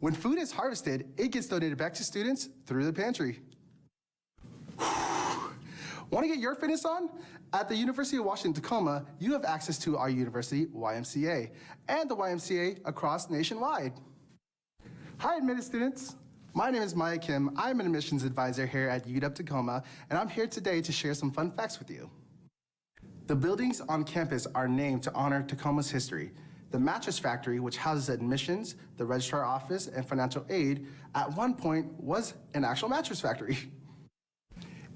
When food is harvested, it gets donated back to students through the pantry. Want to get your fitness on? At the University of Washington, Tacoma, you have access to our university YMCA and the YMCA across nationwide. Hi, admitted students. My name is Maya Kim. I'm an admissions advisor here at UW Tacoma, and I'm here today to share some fun facts with you. The buildings on campus are named to honor Tacoma's history. The mattress factory, which houses admissions, the registrar office, and financial aid, at one point was an actual mattress factory.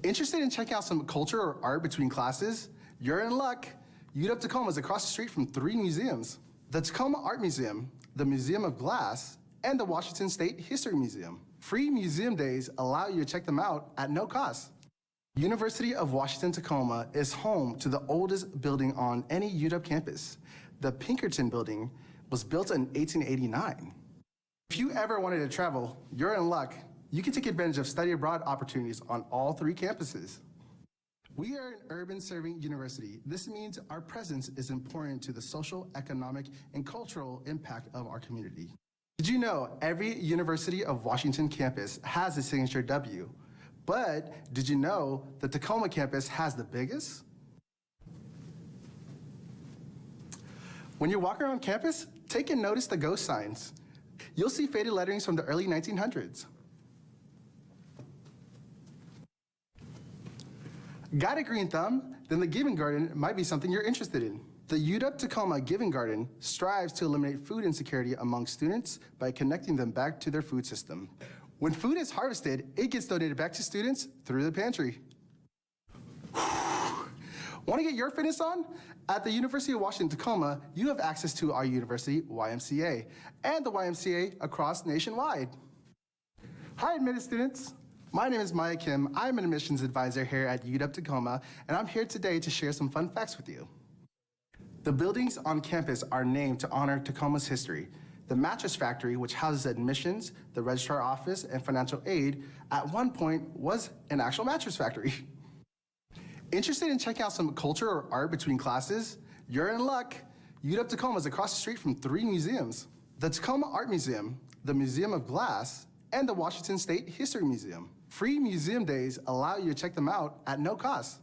Interested in checking out some culture or art between classes? You're in luck. UW Tacoma is across the street from 3 museums: the Tacoma Art Museum, the Museum of Glass, and the Washington State History Museum. Free museum days allow you to check them out at no cost. University of Washington Tacoma is home to the oldest building on any UW campus. The Pinkerton Building was built in 1889. If you ever wanted to travel, you're in luck. You can take advantage of study abroad opportunities on all 3 campuses. We are an urban serving university. This means our presence is important to the social, economic, and cultural impact of our community. Did you know every University of Washington campus has a signature W? But did you know the Tacoma campus has the biggest? When you walk around campus, take and notice the ghost signs. You'll see faded letterings from the early 1900s. Got a green thumb? Then the Giving Garden might be something you're interested in. The UW Tacoma Giving Garden strives to eliminate food insecurity among students by connecting them back to their food system. When food is harvested, it gets donated back to students through the pantry. Want to get your fitness on? At the University of Washington, Tacoma, you have access to our university YMCA and the YMCA across nationwide. Hi, admitted students. My name is Maya Kim. I'm an admissions advisor here at UW Tacoma, and I'm here today to share some fun facts with you. The buildings on campus are named to honor Tacoma's history. The mattress factory, which houses admissions, the registrar office, and financial aid, at one point was an actual mattress factory. Interested in checking out some culture or art between classes? You're in luck. UW Tacoma is across the street from 3 museums: the Tacoma Art Museum, the Museum of Glass, and the Washington State History Museum. Free museum days allow you to check them out at no cost.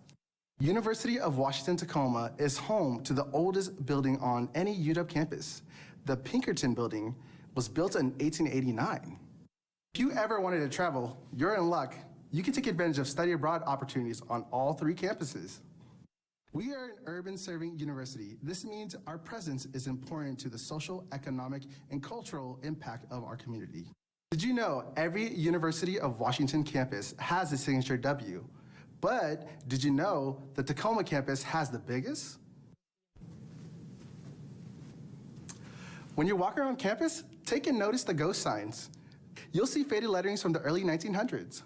University of Washington Tacoma is home to the oldest building on any UW campus. The Pinkerton Building was built in 1889. If you ever wanted to travel, you're in luck. You can take advantage of study abroad opportunities on all 3 campuses. We are an urban serving university. This means our presence is important to the social, economic, and cultural impact of our community. Did you know every University of Washington campus has a signature W? But did you know the Tacoma campus has the biggest? When you walk around campus, take and notice the ghost signs. You'll see faded letterings from the early 1900s.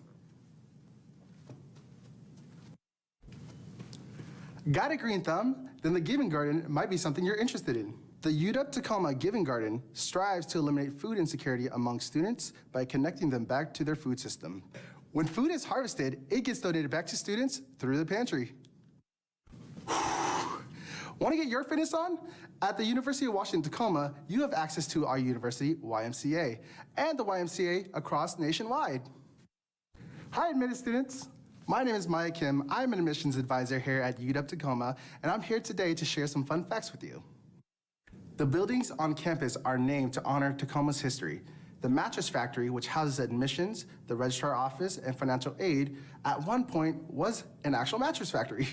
Got a green thumb? Then the Giving Garden might be something you're interested in. The UW Tacoma Giving Garden strives to eliminate food insecurity among students by connecting them back to their food system. When food is harvested, it gets donated back to students through the pantry. Want to get your fitness on? At the University of Washington, Tacoma, you have access to our university YMCA and the YMCA across nationwide. Hi, admitted students. My name is Maya Kim. I'm an admissions advisor here at UW Tacoma, and I'm here today to share some fun facts with you. The buildings on campus are named to honor Tacoma's history. The mattress factory, which houses admissions, the registrar office, and financial aid, at one point was an actual mattress factory.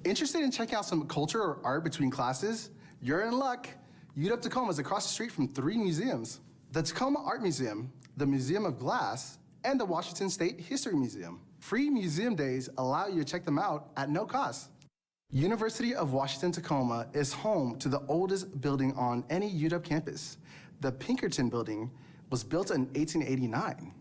Interested in checking out some culture or art between classes? You're in luck. UW Tacoma is across the street from 3 museums: the Tacoma Art Museum, the Museum of Glass, and the Washington State History Museum. Free museum days allow you to check them out at no cost. University of Washington Tacoma is home to the oldest building on any UW campus. The Pinkerton Building was built in 1889.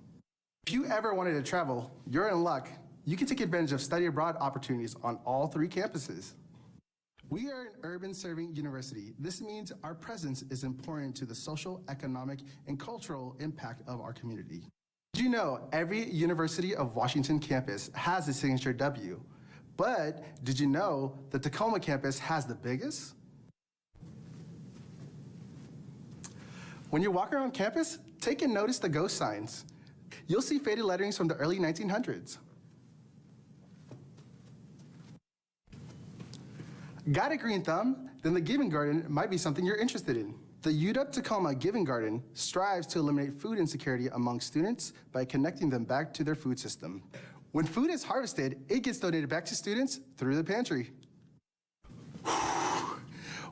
If you ever wanted to travel, you're in luck. You can take advantage of study abroad opportunities on all 3 campuses. We are an urban serving university. This means our presence is important to the social, economic, and cultural impact of our community. Did you know every University of Washington campus has a signature W? But did you know the Tacoma campus has the biggest? When you're walking around campus, take and notice the ghost signs. You'll see faded letterings from the early 1900s. Got a green thumb? Then the Giving Garden might be something you're interested in. The UW-Tacoma Giving Garden strives to eliminate food insecurity among students by connecting them back to their food system. When food is harvested, it gets donated back to students through the pantry.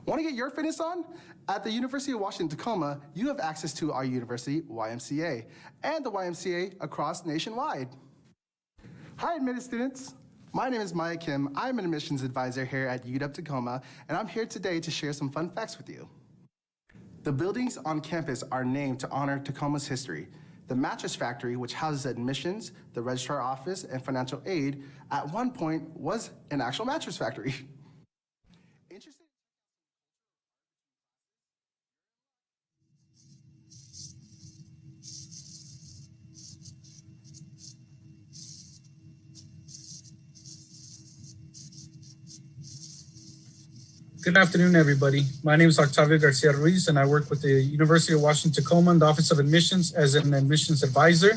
Want to get your fitness on? At the University of Washington, Tacoma, you have access to our university YMCA and the YMCA across nationwide. Hi, admitted students. My name is Maya Kim. I'm an admissions advisor here at UW-Tacoma, and I'm here today to share some fun facts with you. The buildings on campus are named to honor Tacoma's history. The mattress factory, which houses admissions, the registrar office, and financial aid, at one point was an actual mattress factory. Interested? Good afternoon, everybody. My name is Octavio Garcia Ruiz, and I work with the University of Washington, Tacoma in the Office of Admissions as an admissions advisor.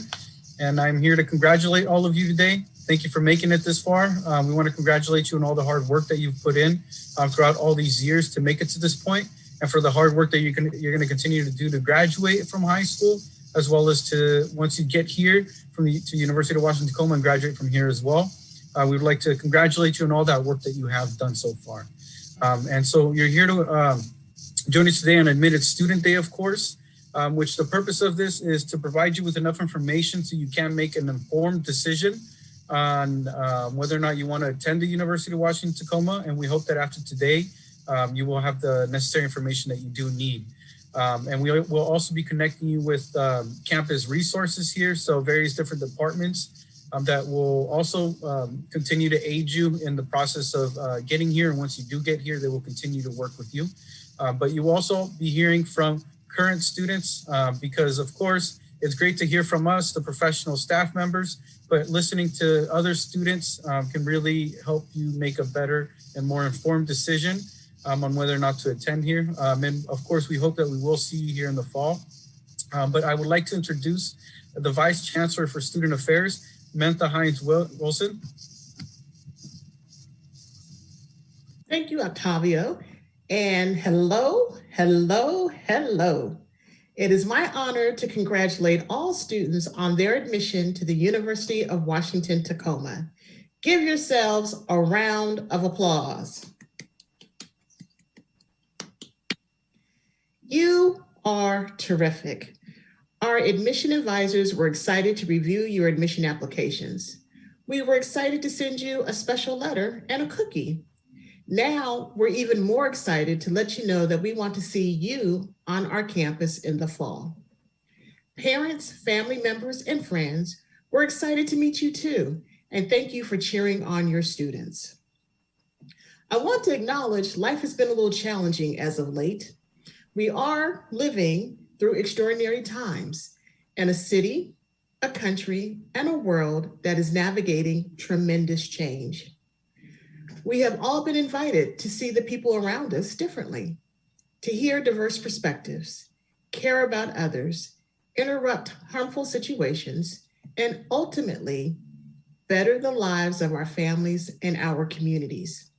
And I'm here to congratulate all of you today. Thank you for making it this far. We want to congratulate you on all the hard work that you've put in throughout all these years to make it to this point, and for the hard work that you're going to continue to do to graduate from high school, as well as to once you get here to University of Washington, Tacoma and graduate from here as well. We would like to congratulate you on all that work that you have done so far. And so you're here to join us today on Admitted Student Day, of course, which the purpose of this is to provide you with enough information so you can make an informed decision on whether or not you want to attend the University of Washington, Tacoma. And we hope that after today, you will have the necessary information that you do need. And we will also be connecting you with campus resources here, so various different departments that will also continue to aid you in the process of getting here. And once you do get here, they will continue to work with you. But you will also be hearing from current students because, of course, it's great to hear from us, the professional staff members, but listening to other students can really help you make a better and more informed decision on whether or not to attend here. And of course, we hope that we will see you here in the fall. But I would like to introduce the Vice Chancellor for Student Affairs, Mentha Hines-Wilson. Thank you, Octavio. And hello. It is my honor to congratulate all students on their admission to the University of Washington, Tacoma. Give yourselves a round of applause. You are terrific. Our admission advisors were excited to review your admission applications. We were excited to send you a special letter and a cookie. Now we're even more excited to let you know that we want to see you on our campus in the fall. Parents, family members, and friends, we're excited to meet you too, and thank you for cheering on your students. I want to acknowledge life has been a little challenging as of late. We are living through extraordinary times in a city, a country, and a world that is navigating tremendous change. We have all been invited to see the people around us differently, to hear diverse perspectives, care about others, interrupt harmful situations, and ultimately better the lives of our families and our communities.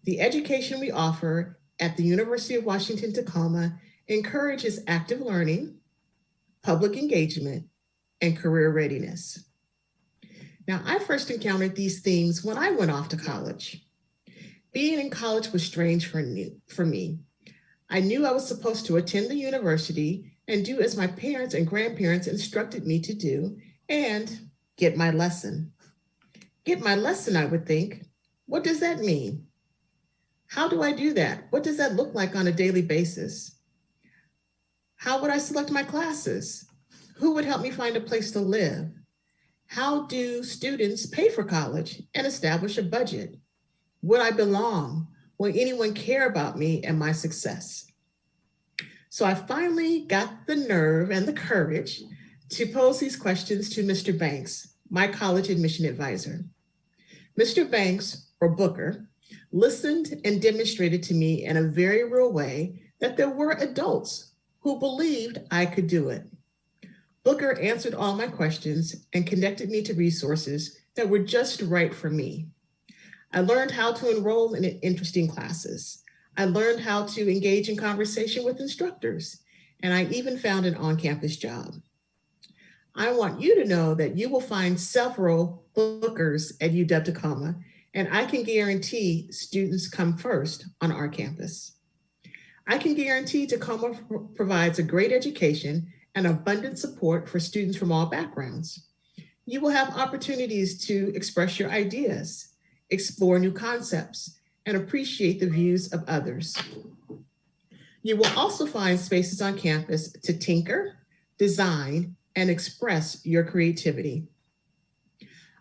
The education we offer at the University of Washington, Tacoma encourages active learning, public engagement, and career readiness. Now, I first encountered these themes when I went off to college. Being in college was strange for me. I knew I was supposed to attend the university and do as my parents and grandparents instructed me to do and get my lesson. Get my lesson, I would think. What does that mean? How do I do that? What does that look like on a daily basis? How would I select my classes? Who would help me find a place to live? How do students pay for college and establish a budget? Would I belong? Will anyone care about me and my success? So I finally got the nerve and the courage to pose these questions to Mr. Banks, my college admission advisor. Mr. Banks, or Booker, listened and demonstrated to me in a very real way that there were adults who believed I could do it. Booker answered all my questions and connected me to resources that were just right for me. I learned how to enroll in interesting classes. I learned how to engage in conversation with instructors, and I even found an on-campus job. I want you to know that you will find several Bookers at UW Tacoma, and I can guarantee students come first on our campus. I can guarantee Tacoma provides a great education and abundant support for students from all backgrounds. You will have opportunities to express your ideas, explore new concepts, and appreciate the views of others. You will also find spaces on campus to tinker, design, and express your creativity.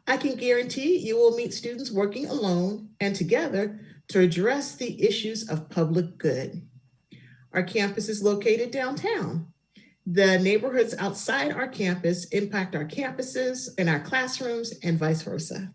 I can guarantee you will meet students working alone and together to address the issues of public good. Our campus is located downtown. The neighborhoods outside our campus impact our campuses and our classrooms and vice versa.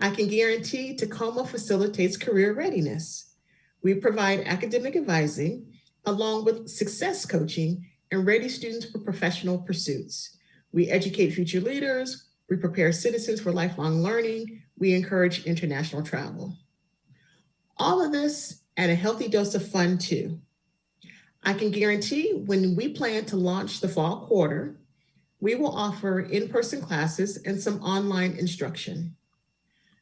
I can guarantee Tacoma facilitates career readiness. We provide academic advising along with success coaching and ready students for professional pursuits. We educate future leaders, we prepare citizens for lifelong learning, we encourage international travel. All of this and a healthy dose of fun too. I can guarantee when we plan to launch the fall quarter, we will offer in-person classes and some online instruction.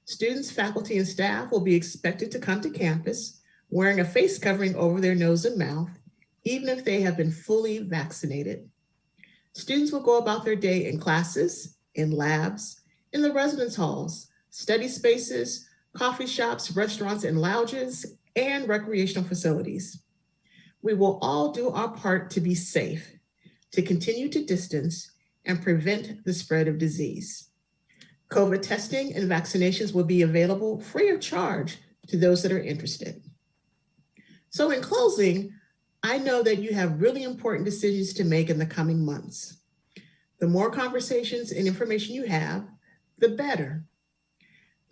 Students, faculty, and staff will be expected to come to campus wearing a face covering over their nose and mouth, even if they have been fully vaccinated. Students will go about their day in classes, in labs, in the residence halls, study spaces, coffee shops, restaurants, and lounges, and recreational facilities. We will all do our part to be safe, to continue to distance, and prevent the spread of disease. COVID testing and vaccinations will be available free of charge to those that are interested. So in closing, I know that you have really important decisions to make in the coming months. The more conversations and information you have, the better.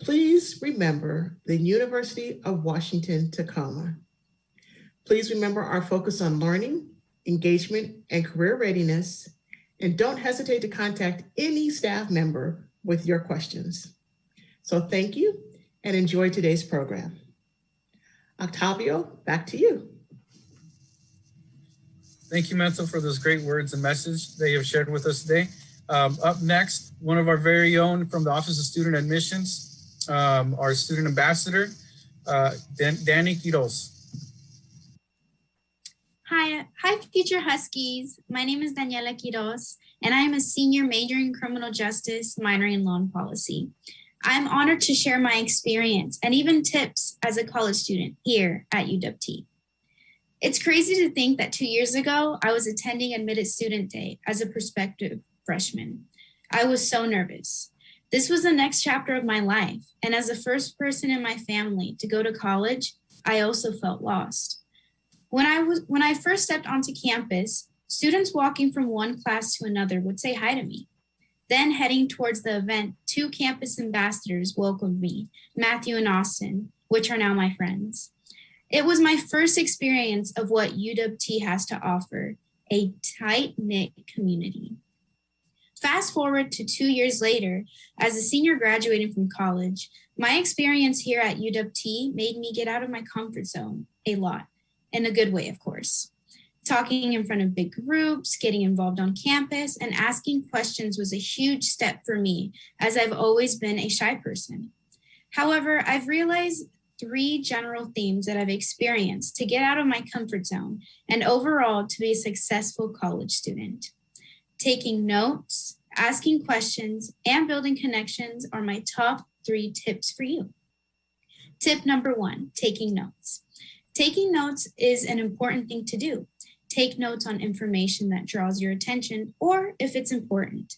Please remember the University of Washington, Tacoma. Please remember our focus on learning, engagement, and career readiness, and don't hesitate to contact any staff member with your questions. So thank you and enjoy today's program. Octavio, back to you. Thank you, Mental, for those great words and message that you have shared with us today. Up next, one of our very own from the Office of Student Admissions, our student ambassador, Danny Quiroz. Hi, future Huskies. My name is Daniela Quiroz, and I am a senior majoring in criminal justice, minoring in law and policy. I'm honored to share my experience and even tips as a college student here at UWT. It's crazy to think that 2 years ago, I was attending Admitted Student Day as a prospective freshman. I was so nervous. This was the next chapter of my life, and as the first person in my family to go to college, I also felt lost. When I first stepped onto campus, students walking from one class to another would say hi to me. Then heading towards the event, 2 campus ambassadors welcomed me, Matthew and Austin, which are now my friends. It was my first experience of what UWT has to offer, a tight-knit community. Fast forward to 2 years later, as a senior graduating from college, my experience here at UWT made me get out of my comfort zone a lot, in a good way, of course. Talking in front of big groups, getting involved on campus, and asking questions was a huge step for me, as I've always been a shy person. However, I've realized 3 general themes that I've experienced to get out of my comfort zone and overall to be a successful college student. Taking notes, asking questions, and building connections are my top 3 tips for you. Tip number 1, taking notes. Taking notes is an important thing to do. Take notes on information that draws your attention or if it's important.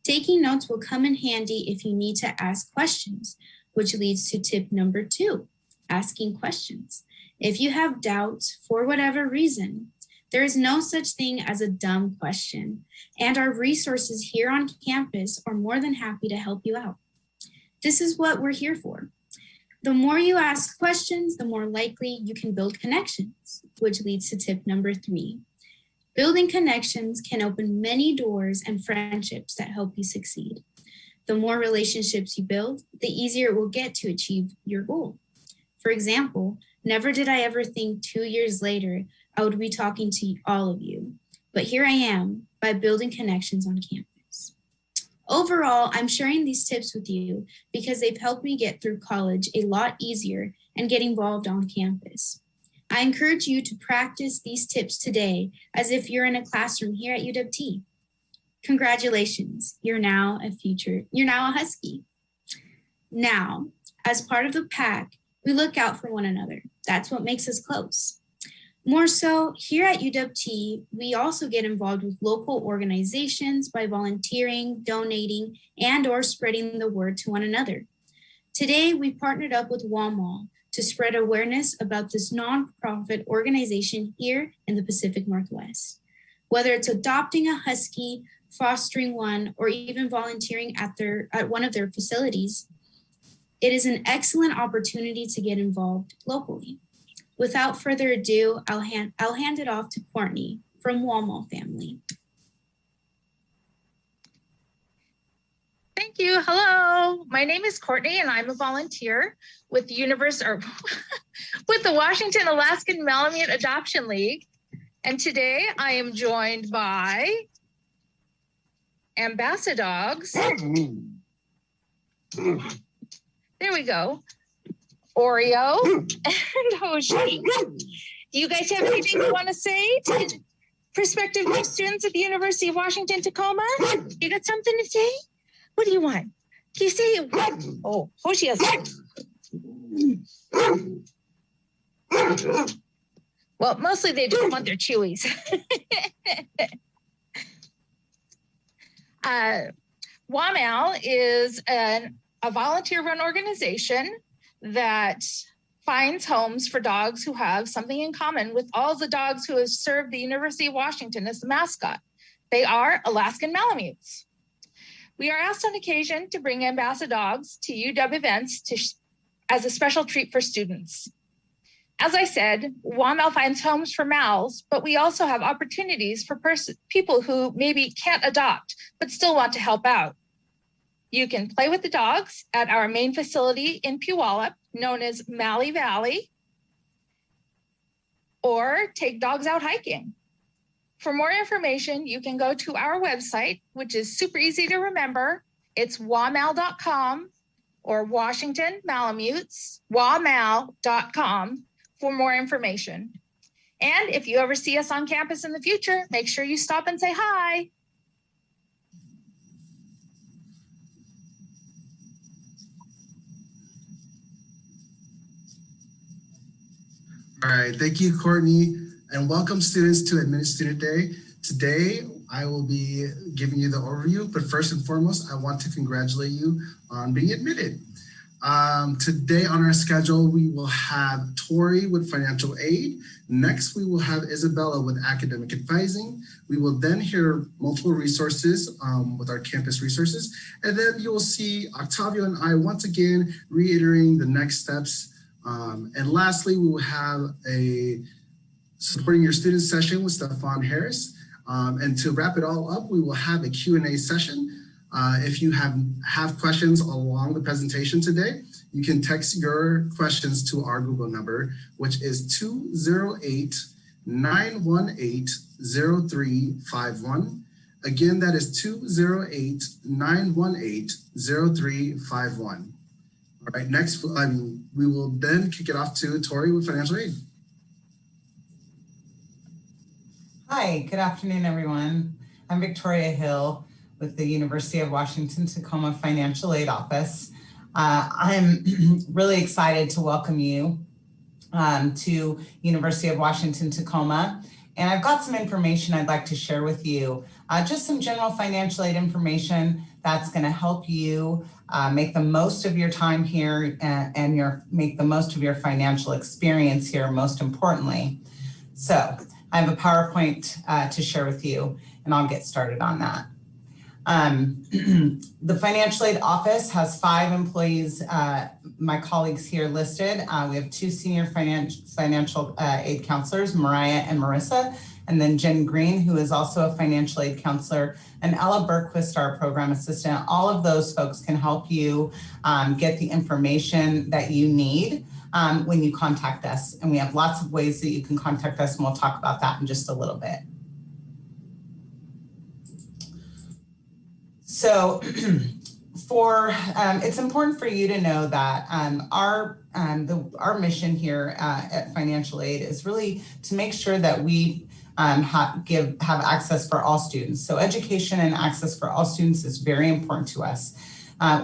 Taking notes will come in handy if you need to ask questions, which leads to tip number 2, asking questions. If you have doubts for whatever reason, there is no such thing as a dumb question, and our resources here on campus are more than happy to help you out. This is what we're here for. The more you ask questions, the more likely you can build connections, which leads to tip number 3, Building connections can open many doors and friendships that help you succeed. The more relationships you build, the easier it will get to achieve your goal. For example, never did I ever think 2 years later I would be talking to all of you, but here I am by building connections on campus. Overall, I'm sharing these tips with you because they've helped me get through college a lot easier and get involved on campus. I encourage you to practice these tips today as if you're in a classroom here at UWT. Congratulations, you're now a Husky. Now, as part of the pack, we look out for one another. That's what makes us close. More so, here at UWT, we also get involved with local organizations by volunteering, donating, and/or spreading the word to one another. Today, we partnered up with WAMAL to spread awareness about this nonprofit organization here in the Pacific Northwest. Whether it's adopting a Husky, fostering one, or even volunteering at one of their facilities, it is an excellent opportunity to get involved locally. Without further ado, I'll hand it off to Courtney from WAMAL family. Thank you. Hello, my name is Courtney and I'm a volunteer with the Washington Alaskan Malamute Adoption League. And today I am joined by Ambassadogs. There we go. Oreo and Hoshi. Do you guys have anything you want to say to prospective new students at the University of Washington, Tacoma? You got something to say? What do you want? Can you say it? Oh, Hoshi has. Well, mostly they just want their chewies. WAMAL is a volunteer-run organization that finds homes for dogs who have something in common with all the dogs who have served the University of Washington as the mascot. They are Alaskan Malamutes. We are asked on occasion to bring Ambassadogs to UW events as a special treat for students. As I said, WAMAL finds homes for mals, but we also have opportunities for people who maybe can't adopt, but still want to help out. You can play with the dogs at our main facility in Puyallup, known as Mally Valley, or take dogs out hiking. For more information, you can go to our website, which is super easy to remember. It's wamal.com or Washington Malamutes, wamal.com for more information. And if you ever see us on campus in the future, make sure you stop and say hi. All right, thank you, Courtney, and welcome students to Admitted Student Day. Today, I will be giving you the overview, but first and foremost, I want to congratulate you on being admitted. Today on our schedule, we will have Tori with financial aid. Next, we will have Isabella with academic advising. We will then hear multiple resources with our campus resources. And then you will see Octavio and I once again reiterating the next steps. And lastly, we will have a supporting your students session with Stefan Harris. And to wrap it all up, we will have a Q&A session. If you have questions along the presentation today, you can text your questions to our Google number, which is 208-918-0351. Again, that is 208-918-0351. All right, next, we will then kick it off to Tori with financial aid. Hi, good afternoon, everyone. I'm Victoria Hill with the University of Washington Tacoma Financial Aid Office. I'm really excited to welcome you to University of Washington Tacoma. And I've got some information I'd like to share with you. Just some general financial aid information that's going to help you make the most of your time here and make the most of your financial experience here, most importantly. So I have a PowerPoint to share with you, and I'll get started on that. The financial aid office has 5 employees, my colleagues here listed. We have 2 senior financial aid counselors, Mariah and Marissa, and then Jen Green, who is also a financial aid counselor, and Ella Bergquist, our program assistant. All of those folks can help you get the information that you need when you contact us. And we have lots of ways that you can contact us, and we'll talk about that in just a little bit. So it's important for you to know that our mission here at Financial Aid is really to make sure that we have access for all students. So education and access for all students is very important to us.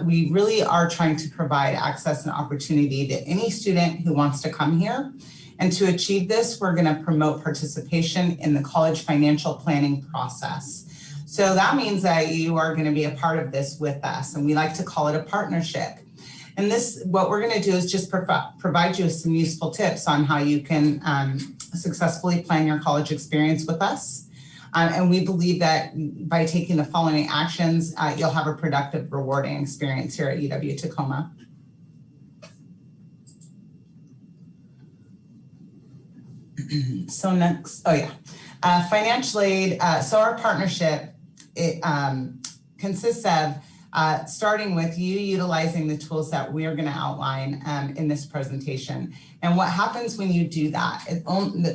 We really are trying to provide access and opportunity to any student who wants to come here. And to achieve this, we're going to promote participation in the college financial planning process. So that means that you are going to be a part of this with us, and we like to call it a partnership. And what we're going to do is just provide you with some useful tips on how you can successfully plan your college experience with us. And we believe that by taking the following actions, you'll have a productive, rewarding experience here at UW-Tacoma. So next, financial aid. So our partnership, it consists of starting with you utilizing the tools that we are going to outline in this presentation. And what happens when you do that, it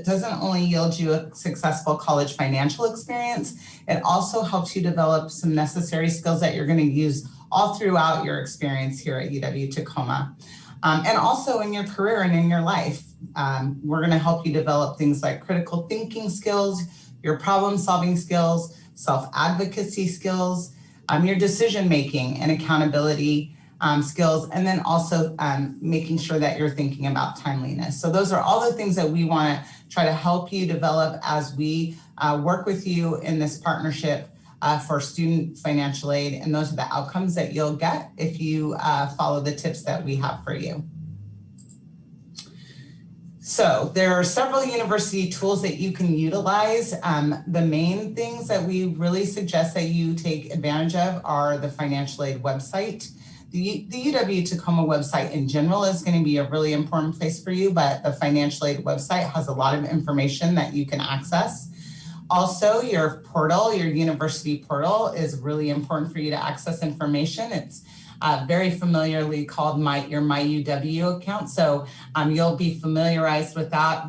doesn't only yield you a successful college financial experience, it also helps you develop some necessary skills that you're going to use all throughout your experience here at UW-Tacoma. And also in your career and in your life. We're going to help you develop things like critical thinking skills, your problem solving skills, self-advocacy skills, your decision-making and accountability skills, and then also making sure that you're thinking about timeliness. So those are all the things that we want to try to help you develop as we work with you in this partnership for student financial aid. And those are the outcomes that you'll get if you follow the tips that we have for you. So there are several university tools that you can utilize. The main things that we really suggest that you take advantage of are the financial aid website. The UW-Tacoma website in general is going to be a really important place for you, but the financial aid website has a lot of information that you can access. Also, your portal, your university portal, is really important for you to access information. It's very familiarly called your MyUW account. So you'll be familiarized with that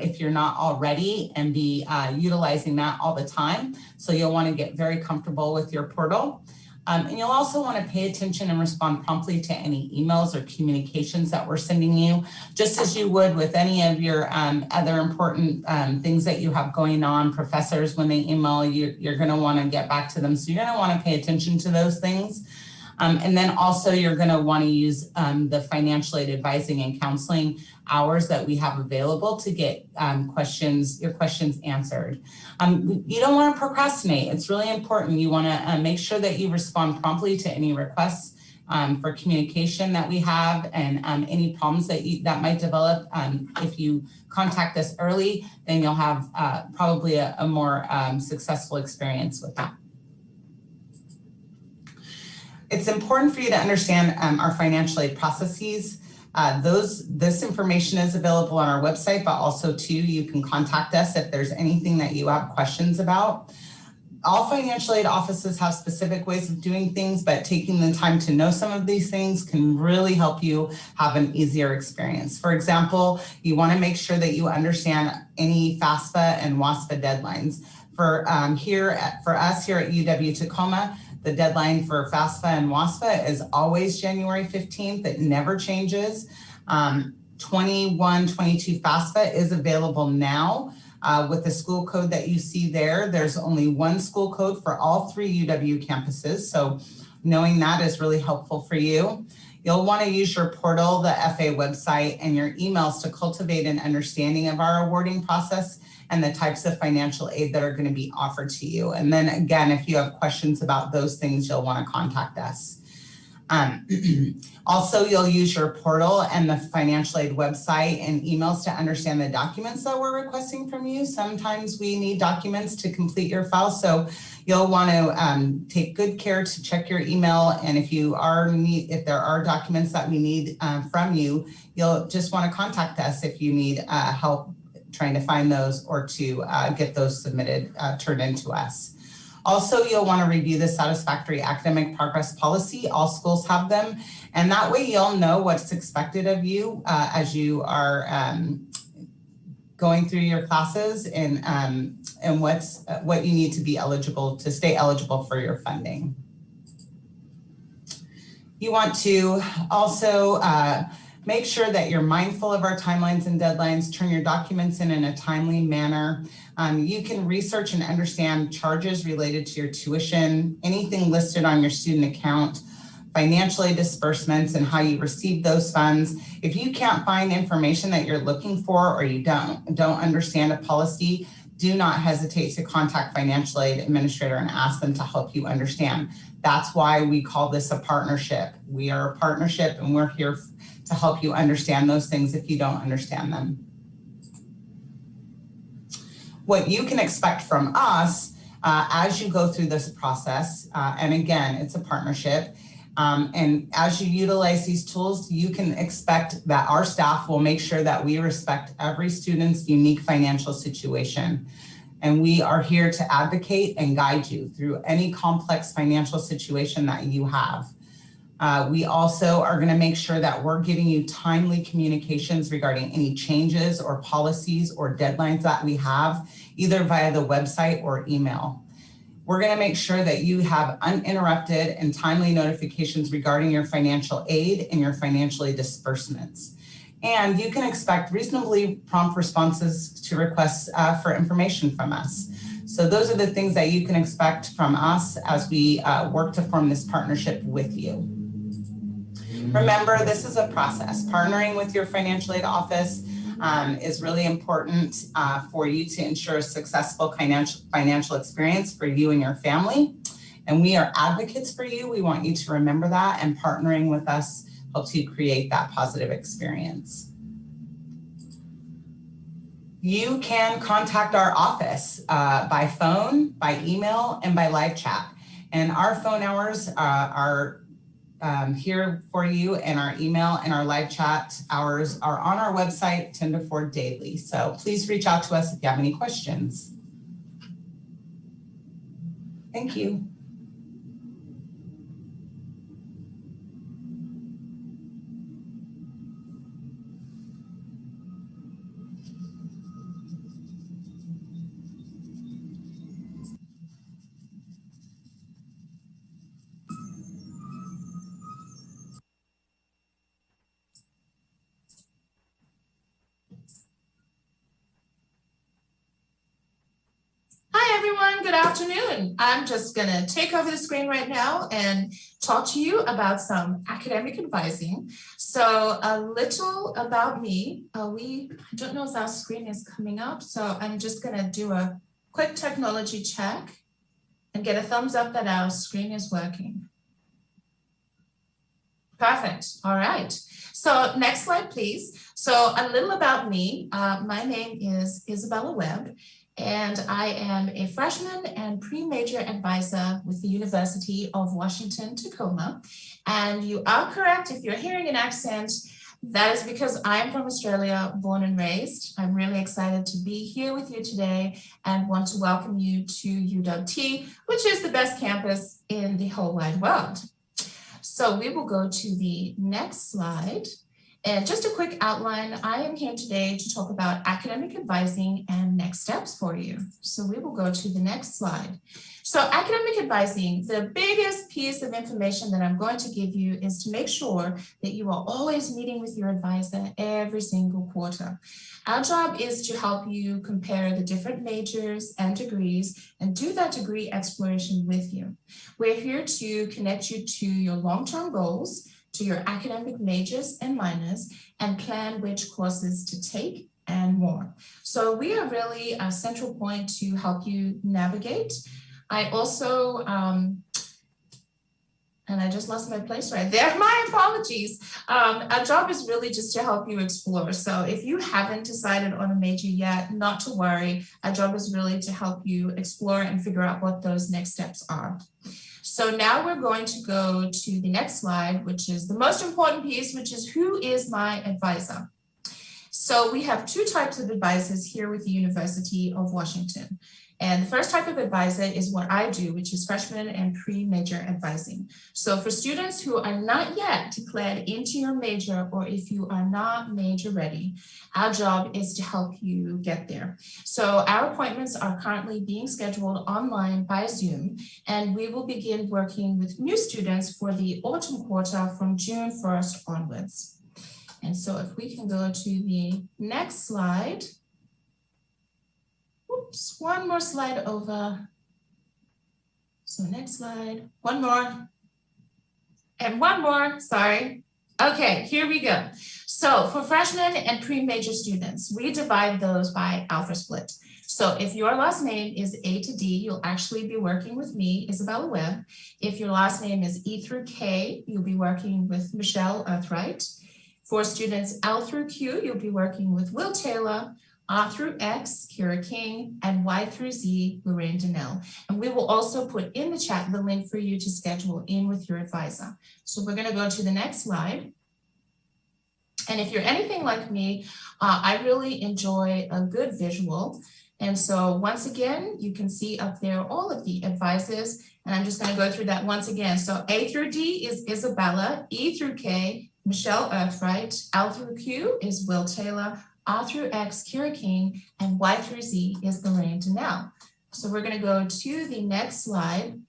if you're not already, and be utilizing that all the time. So you'll want to get very comfortable with your portal. And you'll also want to pay attention and respond promptly to any emails or communications that we're sending you, just as you would with any of your other important things that you have going on. Professors, when they email you, you're going to want to get back to them. So you're going to want to pay attention to those things. And then also you're going to want to use the financial aid advising and counseling hours that we have available to get your questions answered. You don't want to procrastinate. It's really important. You want to make sure that you respond promptly to any requests for communication that we have, and any problems that might develop. If you contact us early, then you'll have probably a more successful experience with that. It's important for you to understand our financial aid processes. This information is available on our website, but also too, you can contact us if there's anything that you have questions about. All financial aid offices have specific ways of doing things, but taking the time to know some of these things can really help you have an easier experience. For example, you want to make sure that you understand any FAFSA and WASFA deadlines. For us here at UW-Tacoma, the deadline for FAFSA and WASFA is always January 15th. It never changes. 21-22 FAFSA is available now with the school code that you see there. There's only one school code for all 3 UW campuses. So knowing that is really helpful for you. You'll want to use your portal, the FA website, and your emails to cultivate an understanding of our awarding process and the types of financial aid that are going to be offered to you. And then again, if you have questions about those things, you'll want to contact us. Also, you'll use your portal and the financial aid website and emails to understand the documents that we're requesting from you. Sometimes we need documents to complete your file, so you'll want to take good care to check your email. And if there are documents that we need from you, you'll just want to contact us if you need help trying to find those or to get those submitted, turned into us. Also, you'll want to review the satisfactory academic progress policy. All schools have them. And that way you'll know what's expected of you as you are going through your classes and what you need to be eligible to stay eligible for your funding. You want to also make sure that you're mindful of our timelines and deadlines, turn your documents in a timely manner. You can research and understand charges related to your tuition, anything listed on your student account, financial aid disbursements and how you receive those funds. If you can't find information that you're looking for or you don't understand a policy, do not hesitate to contact financial aid administrator and ask them to help you understand. That's why we call this a partnership. We are a partnership and we're here to help you understand those things if you don't understand them. What you can expect from us as you go through this process, and again, it's a partnership, and as you utilize these tools, you can expect that our staff will make sure that we respect every student's unique financial situation. And we are here to advocate and guide you through any complex financial situation that you have. We also are going to make sure that we're giving you timely communications regarding any changes or policies or deadlines that we have, either via the website or email. We're going to make sure that you have uninterrupted and timely notifications regarding your financial aid and your financial aid disbursements. And you can expect reasonably prompt responses to requests for information from us. So those are the things that you can expect from us as we work to form this partnership with you. Remember, this is a process. Partnering with your financial aid office is really important for you to ensure a successful financial experience for you and your family. And we are advocates for you. We want you to remember that, and partnering with us helps you create that positive experience. You can contact our office by phone, by email, and by live chat. And our phone hours are here for you, and our email and our live chat hours are on our website 10 to 4 daily. So please reach out to us if you have any questions. Thank you. Hi, everyone. Good afternoon. I'm just going to take over the screen right now and talk to you about some academic advising. So a little about me. I don't know if our screen is coming up, so I'm just going to do a quick technology check and get a thumbs up that our screen is working. Perfect. All right. So next slide, please. So a little about me. My name is Isabella Webb, and I am a freshman and pre-major advisor with the University of Washington, Tacoma. And you are correct if you're hearing an accent. That is because I'm from Australia, born and raised. I'm really excited to be here with you today and want to welcome you to UWT, which is the best campus in the whole wide world. So we will go to the next slide. And just a quick outline, I am here today to talk about academic advising and next steps for you. So we will go to the next slide. So academic advising, the biggest piece of information that I'm going to give you is to make sure that you are always meeting with your advisor every single quarter. Our job is to help you compare the different majors and degrees and do that degree exploration with you. We're here to connect you to your long-term goals, to your academic majors and minors, and plan which courses to take and more. So we are really a central point to help you navigate. I also, and I just lost my place right there. My apologies. Our job is really just to help you explore. So if you haven't decided on a major yet, not to worry. Our job is really to help you explore and figure out what those next steps are. So now we're going to go to the next slide, which is the most important piece, which is who is my advisor? So we have two types of advisors here with the University of Washington. And the first type of advisor is what I do, which is freshman and pre-major advising. So for students who are not yet declared into your major, or if you are not major ready, our job is to help you get there. So our appointments are currently being scheduled online by Zoom, and we will begin working with new students for the autumn quarter from June 1st onwards. And so if we can go to the next slide. Oops, one more slide over. So next slide, one more. And one more, sorry. Okay, here we go. So for freshmen and pre-major students, we divide those by alpha split. So if your last name is A to D, you'll actually be working with me, Isabella Webb. If your last name is E through K, you'll be working with Michelle Earthright. For students L through Q, you'll be working with Will Taylor. R through X, Kira King, and Y through Z, Lorraine Donnell. And we will also put in the chat the link for you to schedule in with your advisor. So we're gonna go to the next slide. And if you're anything like me, I really enjoy a good visual. And so once again, you can see up there all of the advisors, and I'm just gonna go through that once again. So A through D is Isabella, E through K, Michelle Earthright, L through Q is Will Taylor, R through X, Kira King, and Y through Z is Lorraine Donnell. So we're gonna go to the next slide.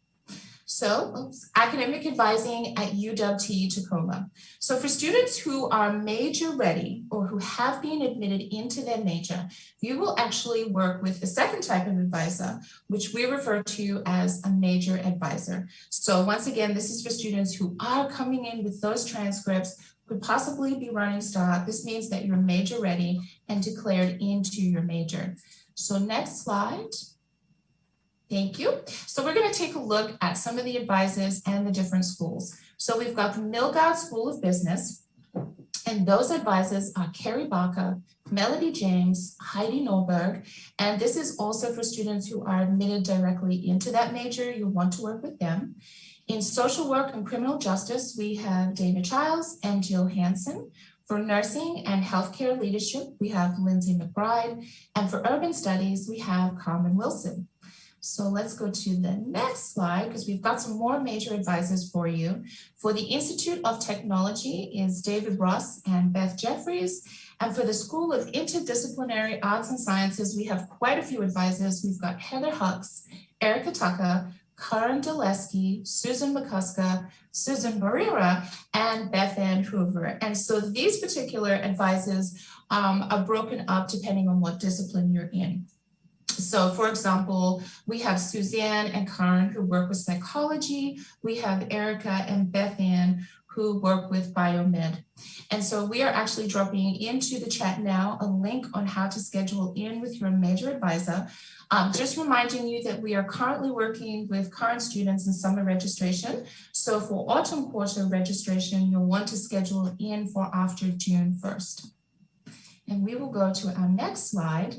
So academic advising at UW Tacoma. So for students who are major ready or who have been admitted into their major, you will actually work with the second type of advisor, which we refer to as a major advisor. So once again, this is for students who are coming in with those transcripts, could possibly be running start. This means that you're major ready and declared into your major. So next slide. Thank you. So we're going to take a look at some of the advisors and the different schools. So we've got the Milgard School of Business, and those advisors are Carrie Barker, Melody James, Heidi Norberg, and this is also for students who are admitted directly into that major. You'll want to work with them. In social work and criminal justice, we have Dana Childs and Jill Hansen. For nursing and healthcare leadership, we have Lindsay McBride. And for urban studies, we have Carmen Wilson. So let's go to the next slide because we've got some more major advisors for you. For the Institute of Technology is David Ross and Beth Jeffries. And for the School of Interdisciplinary Arts and Sciences, we have quite a few advisors. We've got Heather Hux, Erica Tucker, Karen Dulesky, Susan McCusker, Susan Barrera, and Beth Ann Hoover. And so these particular advisors are broken up depending on what discipline you're in. So for example, we have Suzanne and Karen who work with psychology. We have Erica and Beth Ann who work with biomed. And so we are actually dropping into the chat now a link on how to schedule in with your major advisor. Just reminding you that we are currently working with current students in summer registration. So for autumn quarter registration, you'll want to schedule in for after June 1st. And we will go to our next slide.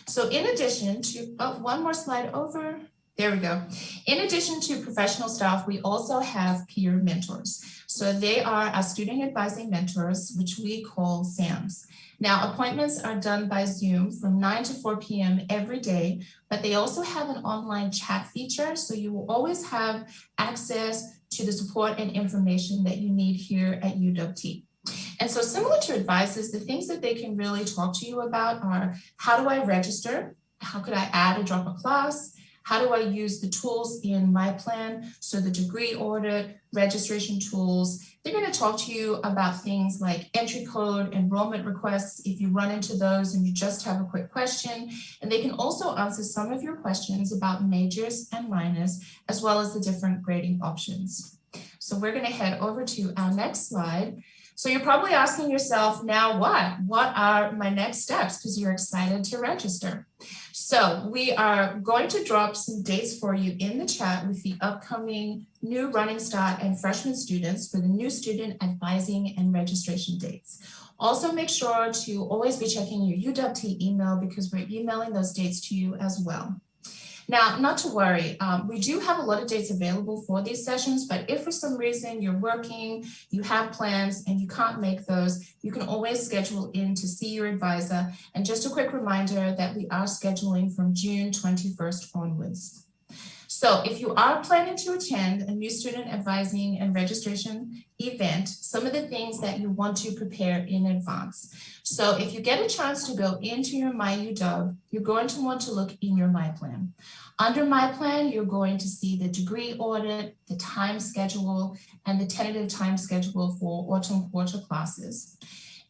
So in addition to, one more slide over. There we go. In addition to professional staff, we also have peer mentors. So they are our student advising mentors, which we call SAMs. Now, appointments are done by Zoom from 9 to 4 p.m. every day, but they also have an online chat feature. So you will always have access to the support and information that you need here at UW. And so similar to advisors, the things that they can really talk to you about are, how do I register? How could I add or drop a class? How do I use the tools in my plan? So the degree audit, registration tools, they're going to talk to you about things like entry code, enrollment requests, if you run into those and you just have a quick question. And they can also answer some of your questions about majors and minors, as well as the different grading options. So we're going to head over to our next slide. So you're probably asking yourself, now what? What are my next steps? Because you're excited to register. So we are going to drop some dates for you in the chat with the upcoming new Running Start and freshman students for the new student advising and registration dates. Also make sure to always be checking your UW email because we're emailing those dates to you as well. Now, not to worry, we do have a lot of dates available for these sessions, but if for some reason you're working, you have plans and you can't make those, you can always schedule in to see your advisor. And just a quick reminder that we are scheduling from June 21st onwards. So if you are planning to attend a new student advising and registration event, some of the things that you want to prepare in advance. So if you get a chance to go into your MyUW, you're going to want to look in your My Plan. Under My Plan, you're going to see the degree audit, the time schedule, and the tentative time schedule for autumn quarter classes.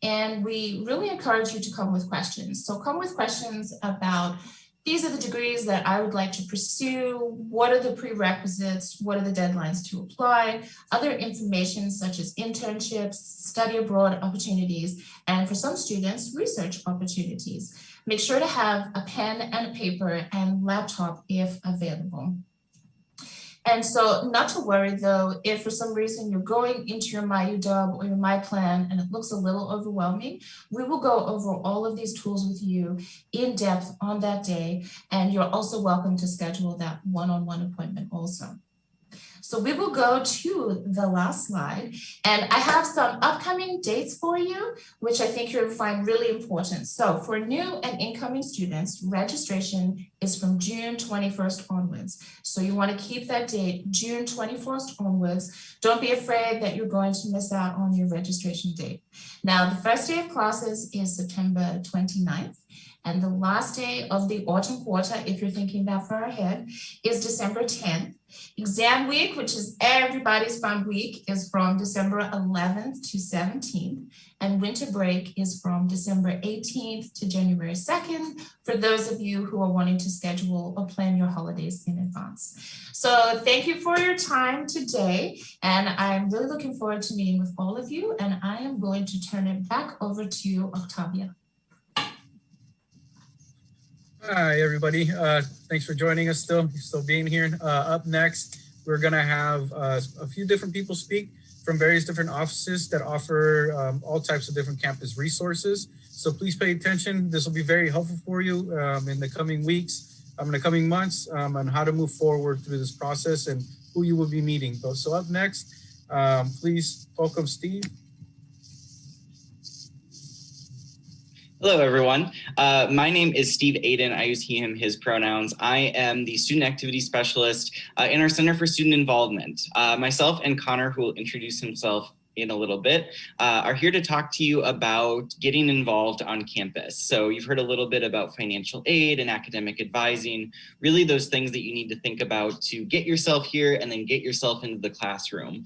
And we really encourage you to come with questions. So come with questions about, these are the degrees that I would like to pursue. What are the prerequisites? What are the deadlines to apply? Other information such as internships, study abroad opportunities, and for some students, research opportunities. Make sure to have a pen and a paper and laptop if available. And so not to worry though, if for some reason you're going into your MyUW or your My Plan and it looks a little overwhelming, we will go over all of these tools with you in depth on that day. And you're also welcome to schedule that one-on-one appointment also. So we will go to the last slide, and I have some upcoming dates for you, which I think you'll find really important. So for new and incoming students, registration is from June 21st onwards. So you want to keep that date, June 21st onwards. Don't be afraid that you're going to miss out on your registration date. Now, the first day of classes is September 29th. And the last day of the autumn quarter, if you're thinking that far ahead, is December 10th. Exam week, which is everybody's fun week, is from December 11th to 17th. And winter break is from December 18th to January 2nd, for those of you who are wanting to schedule or plan your holidays in advance. So thank you for your time today. And I'm really looking forward to meeting with all of you. And I am going to turn it back over to Octavia. Hi, everybody. Thanks for joining us still being here. Up next, we're going to have a few different people speak from various different offices that offer all types of different campus resources. So please pay attention. This will be very helpful for you in the coming weeks, in the coming months, on how to move forward through this process and who you will be meeting. So up next, please welcome Steve. Hello, everyone. My name is Steve Aiden. I use he, him, his pronouns. I am the student activity specialist in our Center for Student Involvement. Myself and Connor, who will introduce himself in a little bit, are here to talk to you about getting involved on campus. So you've heard a little bit about financial aid and academic advising, really those things that you need to think about to get yourself here and then get yourself into the classroom.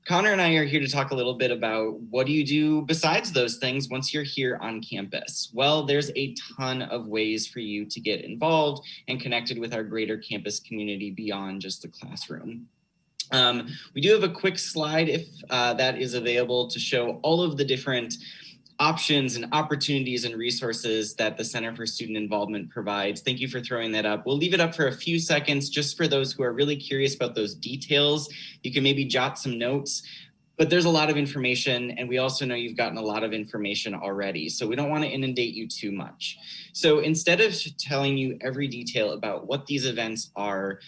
Connor and I are here to talk a little bit about what do you do besides those things once you're here on campus? Well, there's a ton of ways for you to get involved and connected with our greater campus community beyond just the classroom. We do have a quick slide if that is available to show all of the different options and opportunities and resources that the Center for Student Involvement provides. Thank you for throwing that up. We'll leave it up for a few seconds just for those who are really curious about those details. You can maybe jot some notes, but there's a lot of information, and we also know you've gotten a lot of information already, so we don't want to inundate you too much. So instead of telling you every detail about what these events are,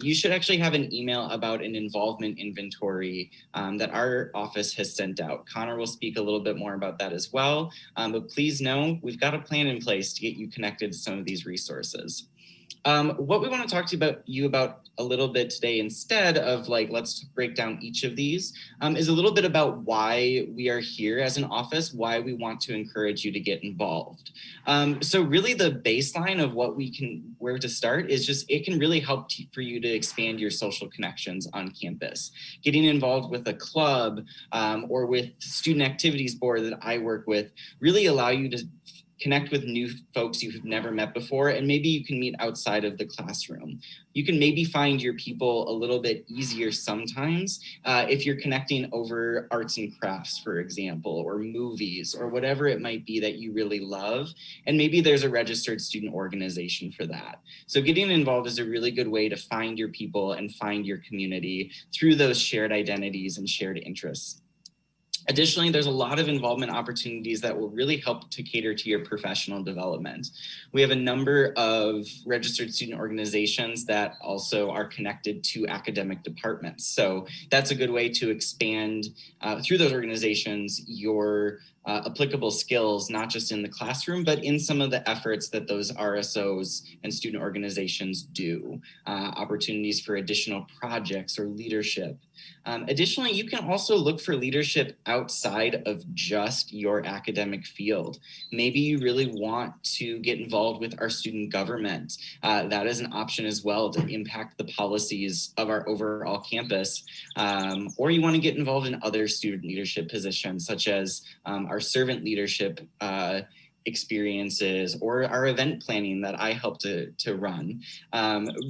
you should actually have an email about an involvement inventory that our office has sent out. Connor will speak a little bit more about that as well, but please know we've got a plan in place to get you connected to some of these resources. What we want to talk to you about a little bit today, instead of let's break down each of these, is a little bit about why we are here as an office, why we want to encourage you to get involved. So really the baseline of where to start is just, it can really help for you to expand your social connections on campus. Getting involved with a club or with student activities board that I work with really allow you to connect with new folks you've never met before, and maybe you can meet outside of the classroom. You can maybe find your people a little bit easier sometimes if you're connecting over arts and crafts, for example, or movies, or whatever it might be that you really love. And maybe there's a registered student organization for that. So getting involved is a really good way to find your people and find your community through those shared identities and shared interests. Additionally, there's a lot of involvement opportunities that will really help to cater to your professional development. We have a number of registered student organizations that also are connected to academic departments. So that's a good way to expand through those organizations your applicable skills, not just in the classroom, but in some of the efforts that those RSOs and student organizations do. Opportunities for additional projects or leadership. Additionally, you can also look for leadership outside of just your academic field. Maybe you really want to get involved with our student government. That is an option as well to impact the policies of our overall campus. Or you want to get involved in other student leadership positions, such as our servant leadership experiences or our event planning that I help to run.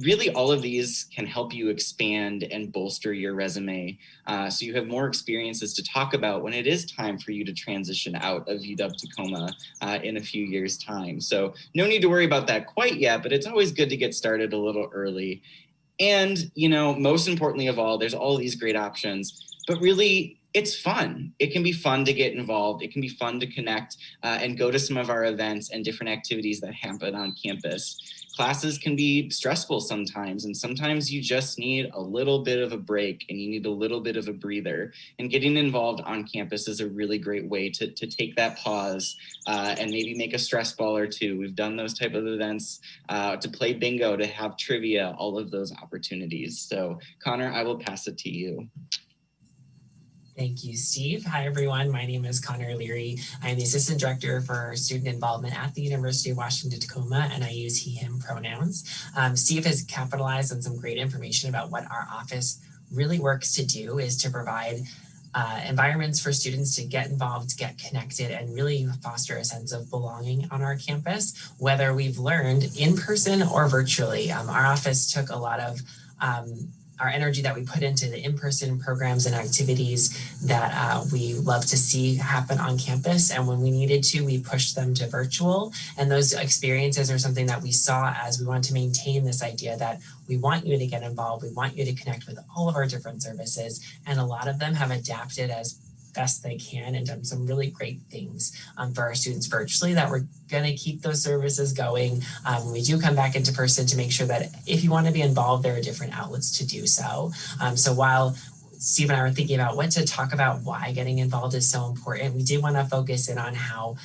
Really, all of these can help you expand and bolster your resume so you have more experiences to talk about when it is time for you to transition out of UW Tacoma in a few years' time. So no need to worry about that quite yet, but it's always good to get started a little early. And, you know, most importantly of all, there's all these great options, but really, it's fun. It can be fun to get involved. It can be fun to connect and go to some of our events and different activities that happen on campus. Classes can be stressful sometimes, and sometimes you just need a little bit of a break and you need a little bit of a breather. And getting involved on campus is a really great way to take that pause and maybe make a stress ball or two. We've done those type of events to play bingo, to have trivia, all of those opportunities. So Connor, I will pass it to you. Thank you, Steve. Hi, everyone. My name is Connor Leary. I'm the Assistant Director for Student Involvement at the University of Washington, Tacoma, and I use he, him pronouns. Steve has capitalized on some great information about what our office really works to do, is to provide environments for students to get involved, get connected, and really foster a sense of belonging on our campus, whether we've learned in person or virtually. Our office took a lot of our energy that we put into the in-person programs and activities that we love to see happen on campus. And when we needed to, we pushed them to virtual. And those experiences are something that we saw as we want to maintain this idea that we want you to get involved. We want you to connect with all of our different services. And a lot of them have adapted as best they can and done some really great things for our students virtually, that we're going to keep those services going when we do come back into person, to make sure that if you want to be involved, there are different outlets to do so. So while Steve and I were thinking about what to talk about, why getting involved is so important, we did want to focus in on how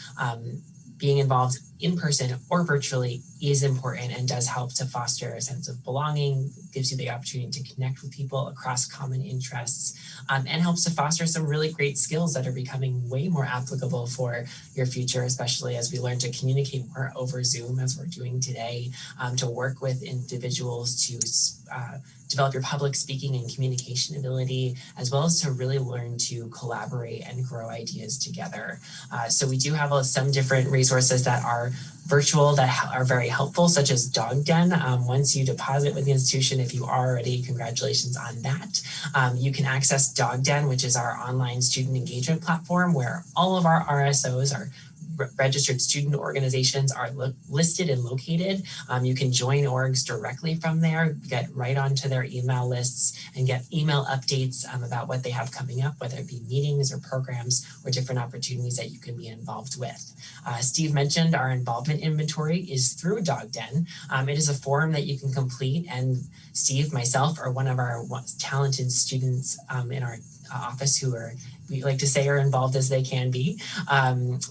being involved in person or virtually is important and does help to foster a sense of belonging, gives you the opportunity to connect with people across common interests, and helps to foster some really great skills that are becoming way more applicable for your future, especially as we learn to communicate more over Zoom, as we're doing today, to work with individuals to develop your public speaking and communication ability, as well as to really learn to collaborate and grow ideas together. So we do have some different resources that are virtual that are very helpful, such as Dog Den. Once you deposit with the institution, if you are already, congratulations on that. You can access Dog Den, which is our online student engagement platform, where all of our RSOs, our registered student organizations, are listed and located. You can join orgs directly from there, get right onto their email lists, and get email updates about what they have coming up, whether it be meetings or programs or different opportunities that you can be involved with. Steve mentioned our involvement inventory is through Dog Den. It is a form that you can complete, and Steve, myself, or one of our talented students in our office who are, we like to say, are involved as they can be,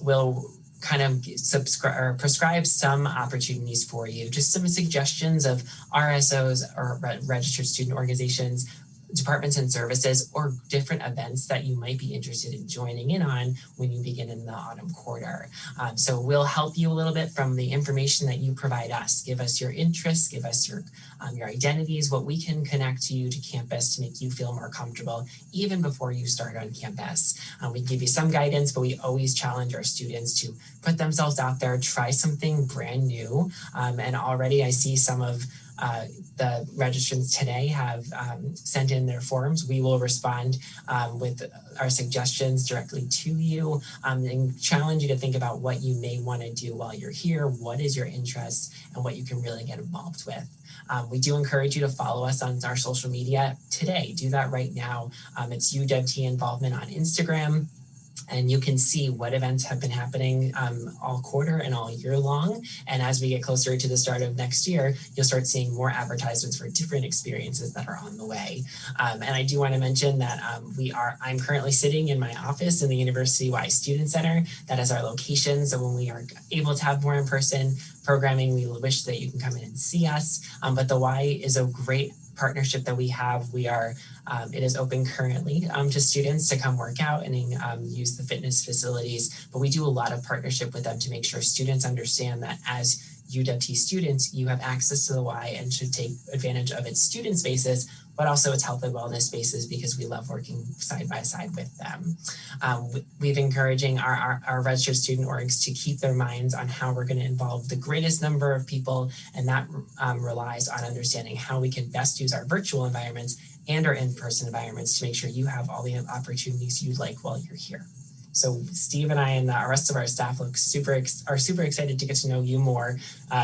will kind of prescribe some opportunities for you, just some suggestions of RSOs or registered student organizations, departments and services, or different events that you might be interested in joining in on when you begin in the autumn quarter. So we'll help you a little bit from the information that you provide us. Give us your interests, give us your identities, what we can connect you to campus to make you feel more comfortable even before you start on campus. We give you some guidance, but we always challenge our students to put themselves out there, try something brand new. And already I see some of the registrants today have sent in their forms. We will respond with our suggestions directly to you and challenge you to think about what you may want to do while you're here, what is your interest, and what you can really get involved with. We do encourage you to follow us on our social media today. Do that right now. It's UWT Involvement on Instagram. and you can see what events have been happening all quarter and all year long. And as we get closer to the start of next year, you'll start seeing more advertisements for different experiences that are on the way. And I do want to mention that I'm currently sitting in my office in the University Y Student Center. That is our location. So when we are able to have more in-person programming, we wish that you can come in and see us. But the Y is a great partnership that we have. It is open currently to students to come work out and use the fitness facilities, but we do a lot of partnership with them to make sure students understand that as UWT students, you have access to the Y and should take advantage of its student spaces, but also its health and wellness spaces, because we love working side by side with them. We've encouraging our registered student orgs to keep their minds on how we're going to involve the greatest number of people, and that relies on understanding how we can best use our virtual environments and our in-person environments to make sure you have all the opportunities you'd like while you're here. So Steve and I and the rest of our staff are super excited to get to know you more.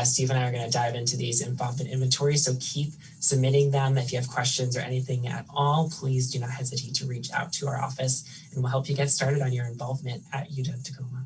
Steve and I are going to dive into these involvement inventories, so keep submitting them. If you have questions or anything at all, please do not hesitate to reach out to our office, and we'll help you get started on your involvement at UW-Tacoma.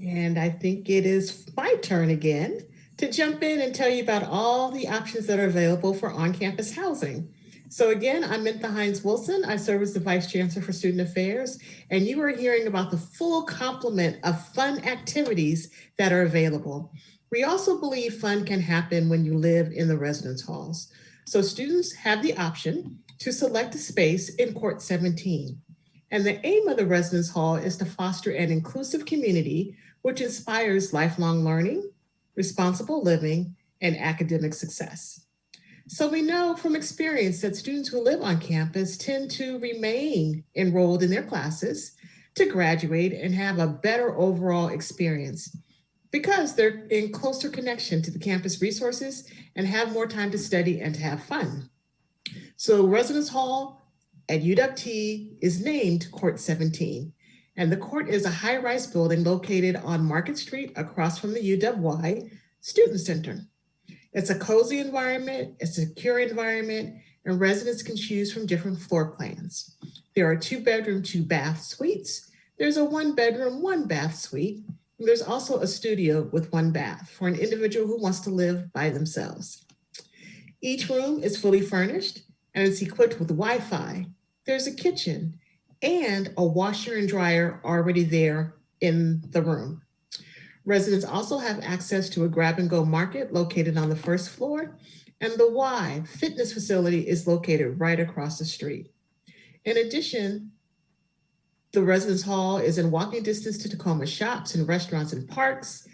And I think it is my turn again to jump in and tell you about all the options that are available for on-campus housing. So again, I'm Mintha Hines-Wilson. I serve as the Vice Chancellor for Student Affairs, and you are hearing about the full complement of fun activities that are available. We also believe fun can happen when you live in the residence halls. So students have the option to select a space in Court 17. And the aim of the residence hall is to foster an inclusive community which inspires lifelong learning, responsible living, and academic success. So we know from experience that students who live on campus tend to remain enrolled in their classes, to graduate and have a better overall experience because they're in closer connection to the campus resources and have more time to study and to have fun. So Residence Hall at UWT is named Court 17. And the court is a high-rise building located on Market Street across from the UW-Y Student Center. It's a cozy environment, a secure environment, and residents can choose from different floor plans. There are 2-bedroom, 2-bath suites. There's a 1-bedroom, 1-bath suite. And there's also a studio with 1 bath for an individual who wants to live by themselves. Each room is fully furnished and it's equipped with Wi-Fi. There's a kitchen and a washer and dryer already there in the room. Residents also have access to a grab-and-go market located on the 1st floor, and the Y fitness facility is located right across the street. In addition, the residence hall is in walking distance to Tacoma shops and restaurants and parks.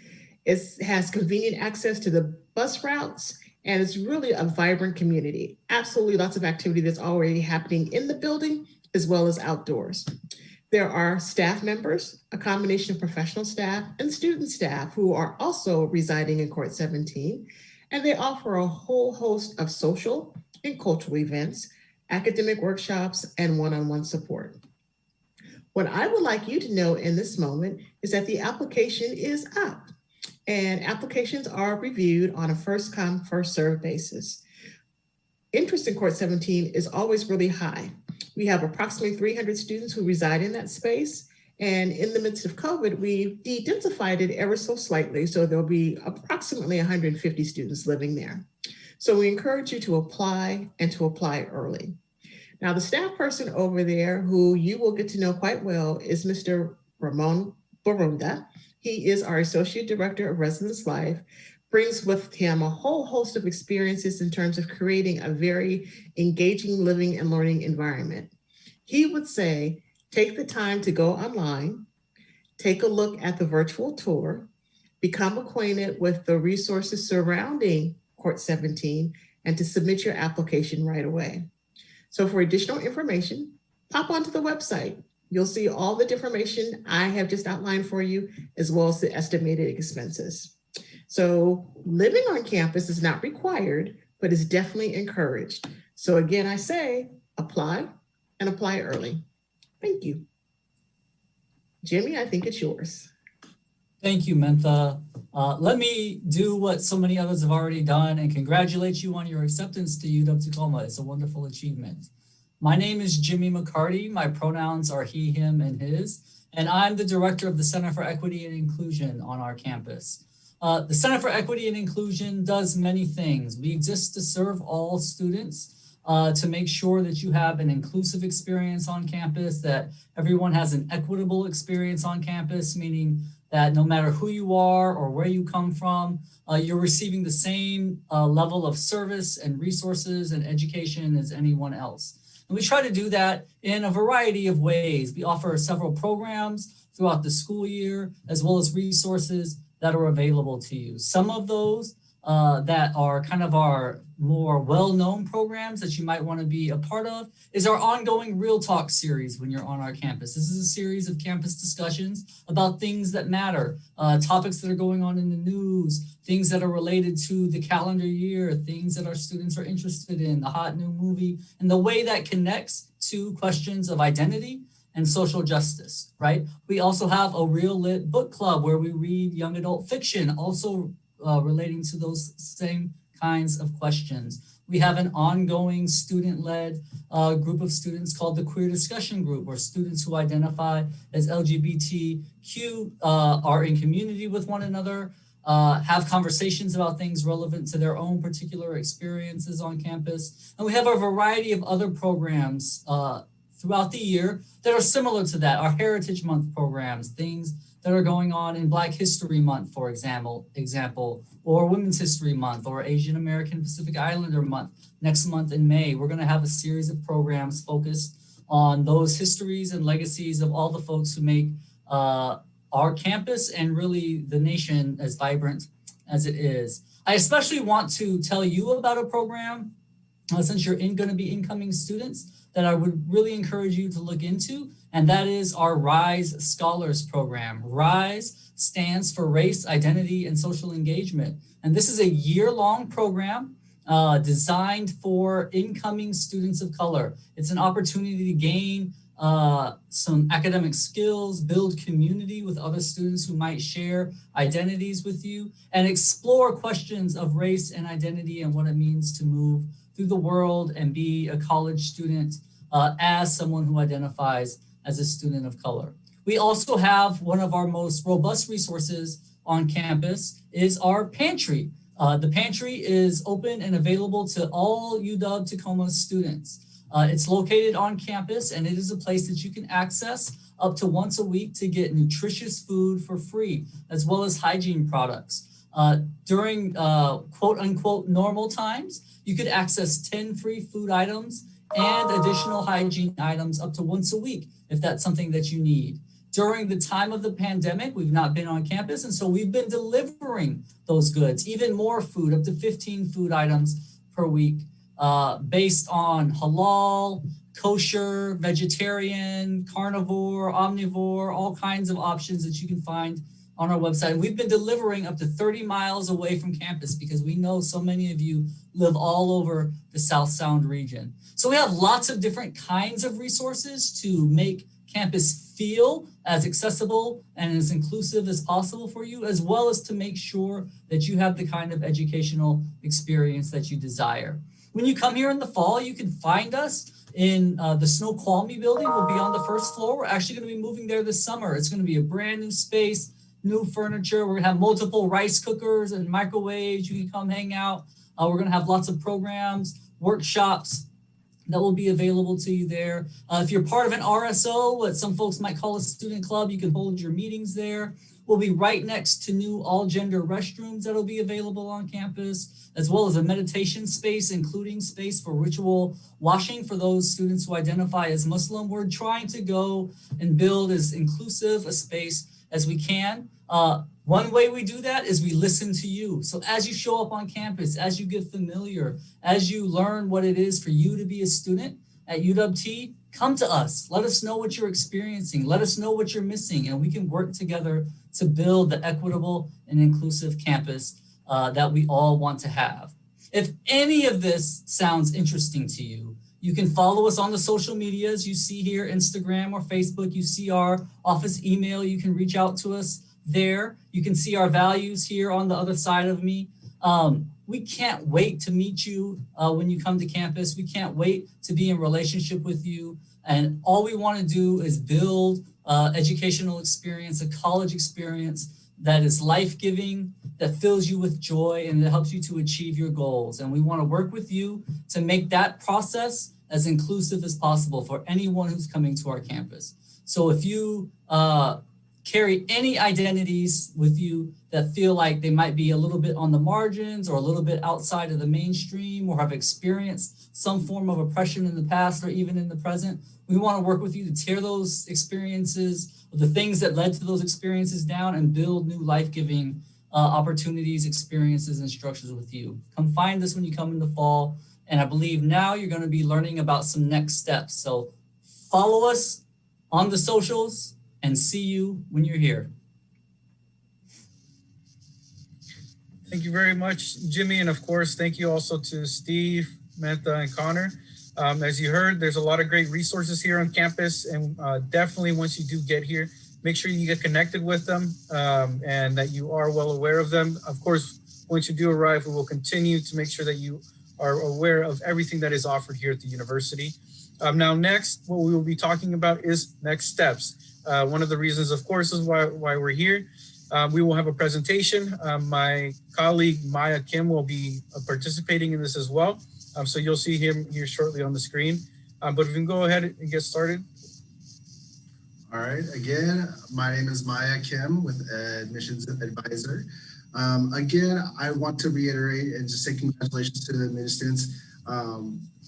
It has convenient access to the bus routes, and it's really a vibrant community. Absolutely lots of activity that's already happening in the building as well as outdoors. There are staff members, a combination of professional staff and student staff who are also residing in Court 17, and they offer a whole host of social and cultural events, academic workshops, and one-on-one support. What I would like you to know in this moment is that the application is up, and applications are reviewed on a first-come, first-served basis. Interest in Court 17 is always really high. We have approximately 300 students who reside in that space. And in the midst of COVID, we de-densified it ever so slightly. So there'll be approximately 150 students living there. So we encourage you to apply and to apply early. Now, the staff person over there who you will get to know quite well is Mr. Ramon Barunda. He is our Associate Director of Residence Life, brings with him a whole host of experiences in terms of creating a very engaging living and learning environment. He would say, take the time to go online, take a look at the virtual tour, become acquainted with the resources surrounding Court 17, and to submit your application right away. So for additional information, pop onto the website. You'll see all the information I have just outlined for you, as well as the estimated expenses. So living on campus is not required, but is definitely encouraged. So again, I say apply and apply early. Thank you. Jimmy, I think it's yours. Thank you, Mentha. Let me do what so many others have already done and congratulate you on your acceptance to UW-Tacoma. It's a wonderful achievement. My name is Jimmy McCarty. My pronouns are he, him, and his, and I'm the director of the Center for Equity and Inclusion on our campus. The Center for Equity and Inclusion does many things. We exist to serve all students, to make sure that you have an inclusive experience on campus, that everyone has an equitable experience on campus, meaning that no matter who you are or where you come from, you're receiving the same level of service and resources and education as anyone else. And we try to do that in a variety of ways. We offer several programs throughout the school year, as well as resources that are available to you. Some of those that are kind of our more well-known programs that you might want to be a part of is our ongoing Real Talk series when you're on our campus. This is a series of campus discussions about things that matter, topics that are going on in the news, things that are related to the calendar year, things that our students are interested in, the hot new movie, and the way that connects to questions of identity and social justice, right? We also have a Real Lit book club where we read young adult fiction, also relating to those same kinds of questions. We have an ongoing student-led group of students called the Queer Discussion Group, where students who identify as LGBTQ are in community with one another, have conversations about things relevant to their own particular experiences on campus. And we have a variety of other programs throughout the year that are similar to that. Our Heritage Month programs, things that are going on in Black History Month, for example, or Women's History Month, or Asian American Pacific Islander Month. Next month in May, we're gonna have a series of programs focused on those histories and legacies of all the folks who make our campus and really the nation as vibrant as it is. I especially want to tell you about a program, since you're gonna be incoming students, that I would really encourage you to look into, and that is our RISE Scholars Program. RISE stands for Race, Identity, and Social Engagement. And this is a year-long program designed for incoming students of color. It's an opportunity to gain some academic skills, build community with other students who might share identities with you, and explore questions of race and identity and what it means to move through the world and be a college student as someone who identifies as a student of color. We also have one of our most robust resources on campus is our pantry. The pantry is open and available to all UW-Tacoma students. It's located on campus, and it is a place that you can access up to once a week to get nutritious food for free, as well as hygiene products. During quote unquote normal times, you could access 10 free food items and additional hygiene items up to once a week if that's something that you need. During the time of the pandemic, we've not been on campus, and so we've been delivering those goods, even more food, up to 15 food items per week, based on halal, kosher, vegetarian, carnivore, omnivore, all kinds of options that you can find on our website. And we've been delivering up to 30 miles away from campus because we know so many of you live all over the South Sound region. So we have lots of different kinds of resources to make campus feel as accessible and as inclusive as possible for you, as well as to make sure that you have the kind of educational experience that you desire. When you come here in the fall, you can find us in the Snoqualmie building. We'll be on the first floor. We're actually going to be moving there this summer. It's going to be a brand new space, new furniture. We're going to have multiple rice cookers and microwaves. You can come hang out. We're going to have lots of programs, workshops that will be available to you there. If you're part of an RSO, what some folks might call a student club, you can hold your meetings there. We'll be right next to new all-gender restrooms that'll be available on campus, as well as a meditation space, including space for ritual washing for those students who identify as Muslim. We're trying to go and build as inclusive a space as we can. One way we do that is we listen to you. So as you show up on campus, as you get familiar, as you learn what it is for you to be a student at UW-T, come to us. Let us know what you're experiencing. Let us know what you're missing, and we can work together to build the equitable and inclusive campus that we all want to have. If any of this sounds interesting to you, you can follow us on the social medias you see here, Instagram or Facebook. You see our office email. You can reach out to us there. You can see our values here on the other side of me. We can't wait to meet you when you come to campus. We can't wait to be in relationship with you. And all we want to do is build educational experience, a college experience that is life-giving, that fills you with joy, and that helps you to achieve your goals. And we want to work with you to make that process as inclusive as possible for anyone who's coming to our campus. So if you carry any identities with you that feel like they might be a little bit on the margins or a little bit outside of the mainstream or have experienced some form of oppression in the past or even in the present, we want to work with you to tear those experiences, the things that led to those experiences down, and build new life-giving opportunities, experiences, and structures with you. Come find us when you come in the fall. And I believe now you're going to be learning about some next steps. So follow us on the socials and see you when you're here. Thank you very much, Jimmy. And of course, thank you also to Steve, Meta, and Connor. As you heard, there's a lot of great resources here on campus, and definitely once you do get here, make sure you get connected with them and that you are well aware of them. Of course, once you do arrive, we will continue to make sure that you are aware of everything that is offered here at the university. Now, next, what we will be talking about is next steps. One of the reasons, of course, is why we're here. We will have a presentation. My colleague, Maya Kim, will be participating in this as well. So you'll see him here shortly on the screen. But if we can go ahead and get started. All right, again, my name is Maya Kim with Admissions Advisor. Again, I want to reiterate and just say congratulations to the admitted students.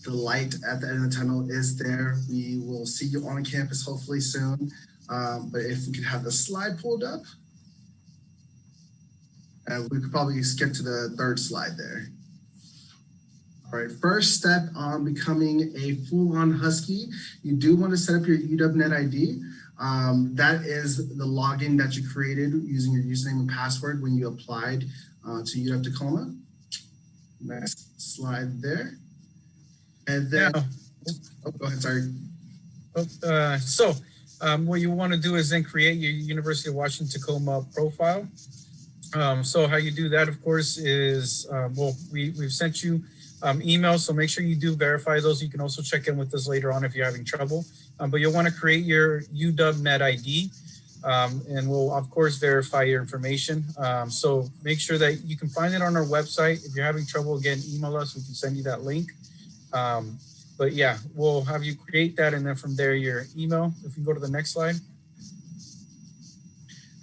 The light at the end of the tunnel is there. We will see you on campus hopefully soon. But if we could have the slide pulled up, we could probably skip to the third slide there. All right, first step on becoming a full-on Husky, you do want to set up your UW-Net ID. That is the login that you created using your username and password when you applied to UW-Tacoma. Next slide there. And then, oh, go ahead, sorry. What you want to do is then create your University of Washington-Tacoma profile. So how you do that, of course, is, we've sent you emails, so make sure you do verify those. You can also check in with us later on if you're having trouble. But you'll want to create your UW-Net ID, and we'll, of course, verify your information. So make sure that you can find it on our website. If you're having trouble, again, email us. We can send you that link. But yeah, we'll have you create that, and then from there, your email. If you go to the next slide.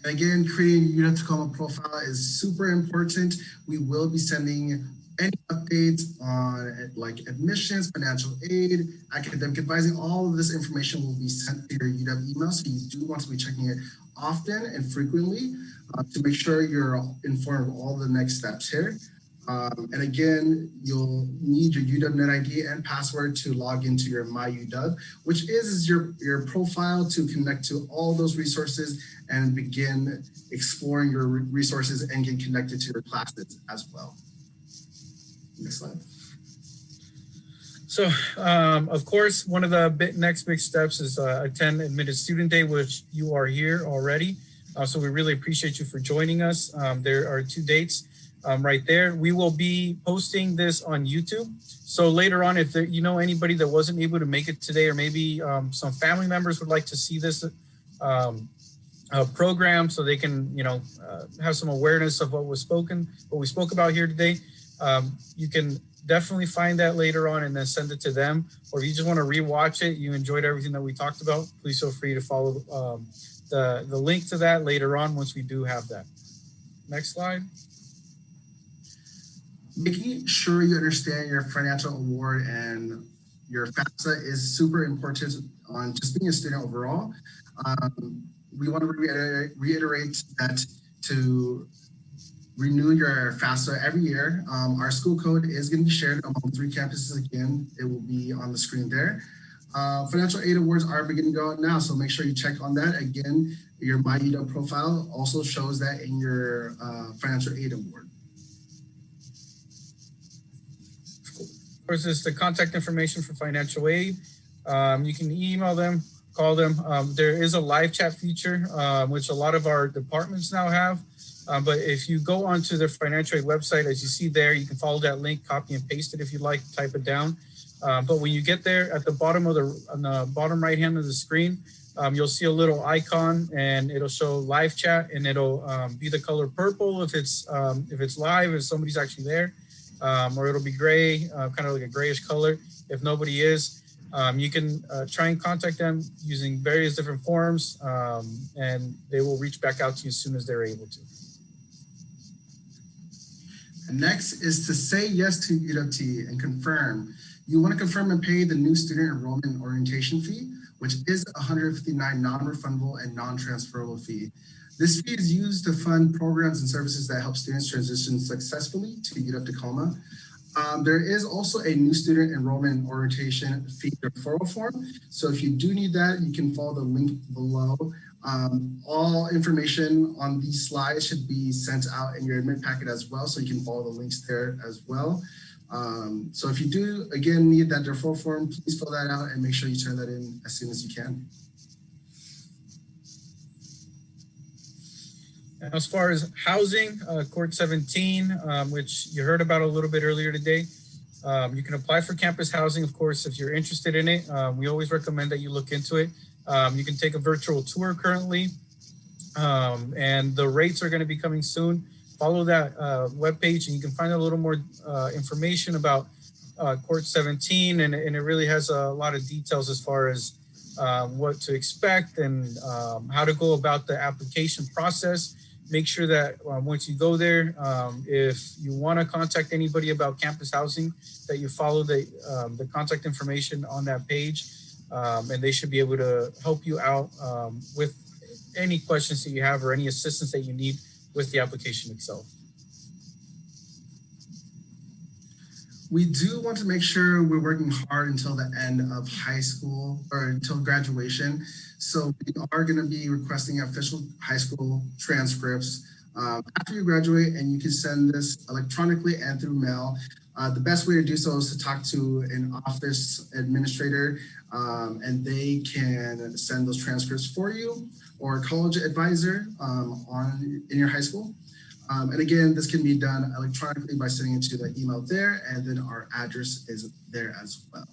Again, creating your UW-Tacoma profile is super important. We will be sending any updates on like admissions, financial aid, academic advising. All of this information will be sent to your UW email. So you do want to be checking it often and frequently to make sure you're informed of all the next steps here. And again, you'll need your UW-Net ID and password to log into your MyUW, which is your profile to connect to all those resources and begin exploring your resources and get connected to your classes as well. Next slide. So, of course, one of the next big steps is attend Admitted Student Day, which you are here already. So we really appreciate you for joining us. There are 2 dates right there. We will be posting this on YouTube. So later on, if you know anybody that wasn't able to make it today, or maybe some family members would like to see this program so they can, have some awareness of what we spoke about here today. You can definitely find that later on and then send it to them. Or if you just want to rewatch it, you enjoyed everything that we talked about, please feel free to follow the link to that later on once we do have that. Next slide. Making sure you understand your financial award and your FAFSA is super important on just being a student overall. We want to reiterate that to renew your FAFSA every year. Our school code is going to be shared among 3 campuses again. It will be on the screen there. Financial aid awards are beginning to go out now, so make sure you check on that. Again, your MyUW profile also shows that in your financial aid award. Of course, it's the contact information for financial aid. You can email them, call them. There is a live chat feature, which a lot of our departments now have. But if you go onto their financial aid website, as you see there, you can follow that link, copy and paste it if you'd like, type it down. But when you get there, at the bottom of on the bottom right hand of the screen, you'll see a little icon, and it'll show live chat, and it'll be the color purple if it's live, if somebody's actually there, or it'll be gray, kind of like a grayish color if nobody is. You can try and contact them using various different forms, and they will reach back out to you as soon as they're able to. And next is to say yes to UWT and confirm. You want to confirm and pay the new student enrollment orientation fee, which is $159 non-refundable and non-transferable fee. This fee is used to fund programs and services that help students transition successfully to UW-Tacoma. There is also a new student enrollment orientation fee referral form. So if you do need that, you can follow the link below. All information on these slides should be sent out in your admit packet as well, so you can follow the links there as well. So if you do, again, need that referral form, please fill that out and make sure you turn that in as soon as you can. As far as housing, Court 17, which you heard about a little bit earlier today, you can apply for campus housing, of course, if you're interested in it. We always recommend that you look into it. You can take a virtual tour currently, and the rates are going to be coming soon. Follow that webpage, and you can find a little more information about Court 17, and it really has a lot of details as far as what to expect and how to go about the application process. Make sure that once you go there, if you want to contact anybody about campus housing, that you follow the contact information on that page, and they should be able to help you out with any questions that you have or any assistance that you need with the application itself. We do want to make sure we're working hard until the end of high school or until graduation. So we are going to be requesting official high school transcripts after you graduate, and you can send this electronically and through mail. The best way to do so is to talk to an office administrator, and they can send those transcripts for you, or a college advisor in your high school. And again, this can be done electronically by sending it to the email there, and then our address is there as well.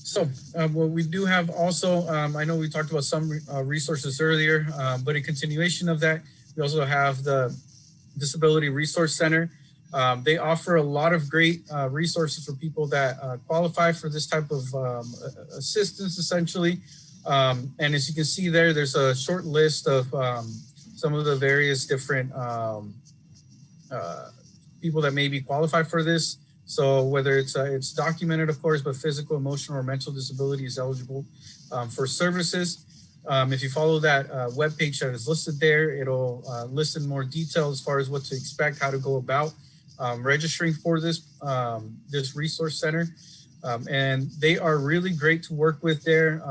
So what we do have also, I know we talked about some resources earlier, but in continuation of that, we also have the Disability Resource Center. They offer a lot of great resources for people that qualify for this type of assistance, essentially. And as you can see there, there's a short list of some of the various different people that may be qualified for this. So whether it's documented, of course, but physical, emotional, or mental disability is eligible for services. If you follow that webpage that is listed there, it'll list in more detail as far as what to expect, how to go about registering for this resource center. And they are really great to work with there.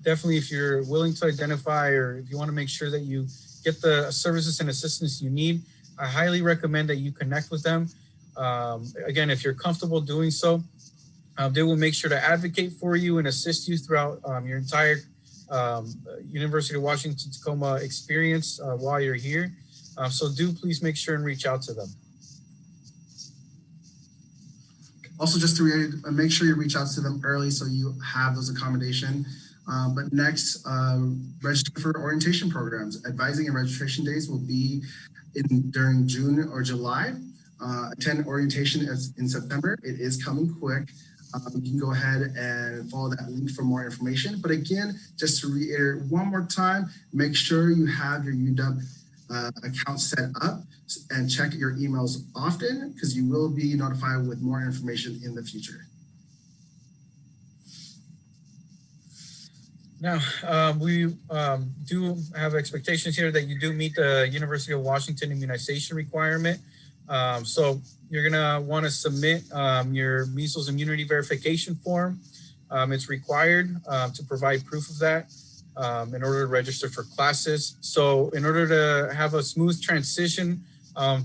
Definitely, if you're willing to identify, or if you want to make sure that you get the services and assistance you need, I highly recommend that you connect with them. Again, if you're comfortable doing so, they will make sure to advocate for you and assist you throughout your entire University of Washington Tacoma experience while you're here. So do please make sure and reach out to them. Also, just to make sure you reach out to them early so you have those accommodations. But next, register for orientation programs. Advising and registration days will be during June or July. Attend orientation in September. It is coming quick. You can go ahead and follow that link for more information. But again, just to reiterate one more time, make sure you have your UW account set up and check your emails often, because you will be notified with more information in the future. Now, we do have expectations here that you do meet the University of Washington immunization requirement. So you're gonna wanna submit your measles immunity verification form. It's required to provide proof of that in order to register for classes. So in order to have a smooth transition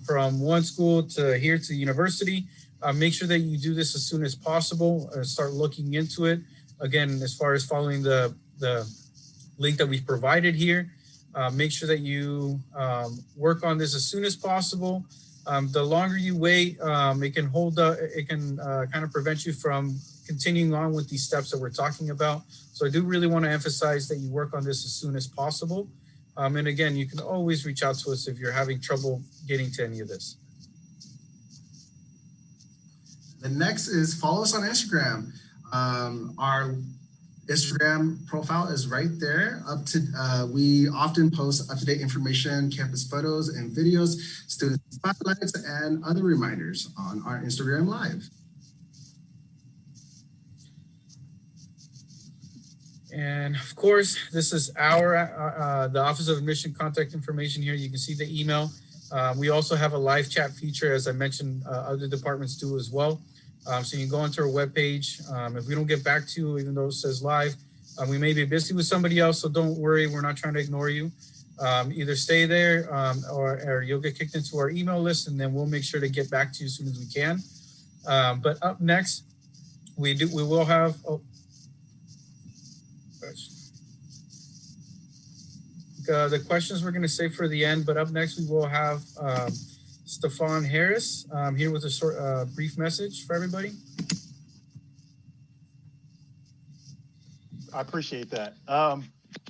from one school to here to the university, Make sure that you do this as soon as possible, start looking into it. Again, as far as following the link that we've provided here, make sure that you work on this as soon as possible. The longer you wait, it can kind of prevent you from continuing on with these steps that we're talking about. So I do really want to emphasize that you work on this as soon as possible. And again, you can always reach out to us if you're having trouble getting to any of this. The next is follow us on Instagram. Our Instagram profile is right there. We often post up-to-date information, campus photos and videos, student spotlights, and other reminders on our Instagram Live. And of course, this is our the Office of Admission contact information here. You can see the email. We also have a live chat feature, as I mentioned, other departments do as well. So you can go onto our webpage. If we don't get back to you, even though it says live, we may be busy with somebody else, so don't worry, we're not trying to ignore you. Either stay there or you'll get kicked into our email list, and then we'll make sure to get back to you as soon as we can. But up next, we will have, the questions we're going to save for the end, but up next we will have Stefan Harris here with a brief message for everybody. I appreciate that.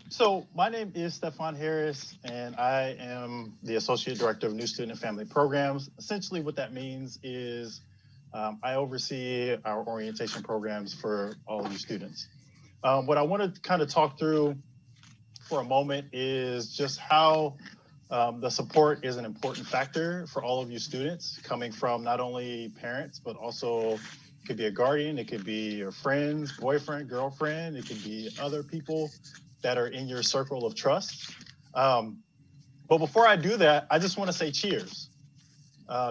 So my name is Stefan Harris, and I am the Associate Director of New Student and Family Programs. Essentially what that means is I oversee our orientation programs for all of you students. What I want to kind of talk through for a moment is just how the support is an important factor for all of you students, coming from not only parents, but also it could be a guardian, it could be your friends, boyfriend, girlfriend, it could be other people that are in your circle of trust. But before I do that, I just want to say cheers.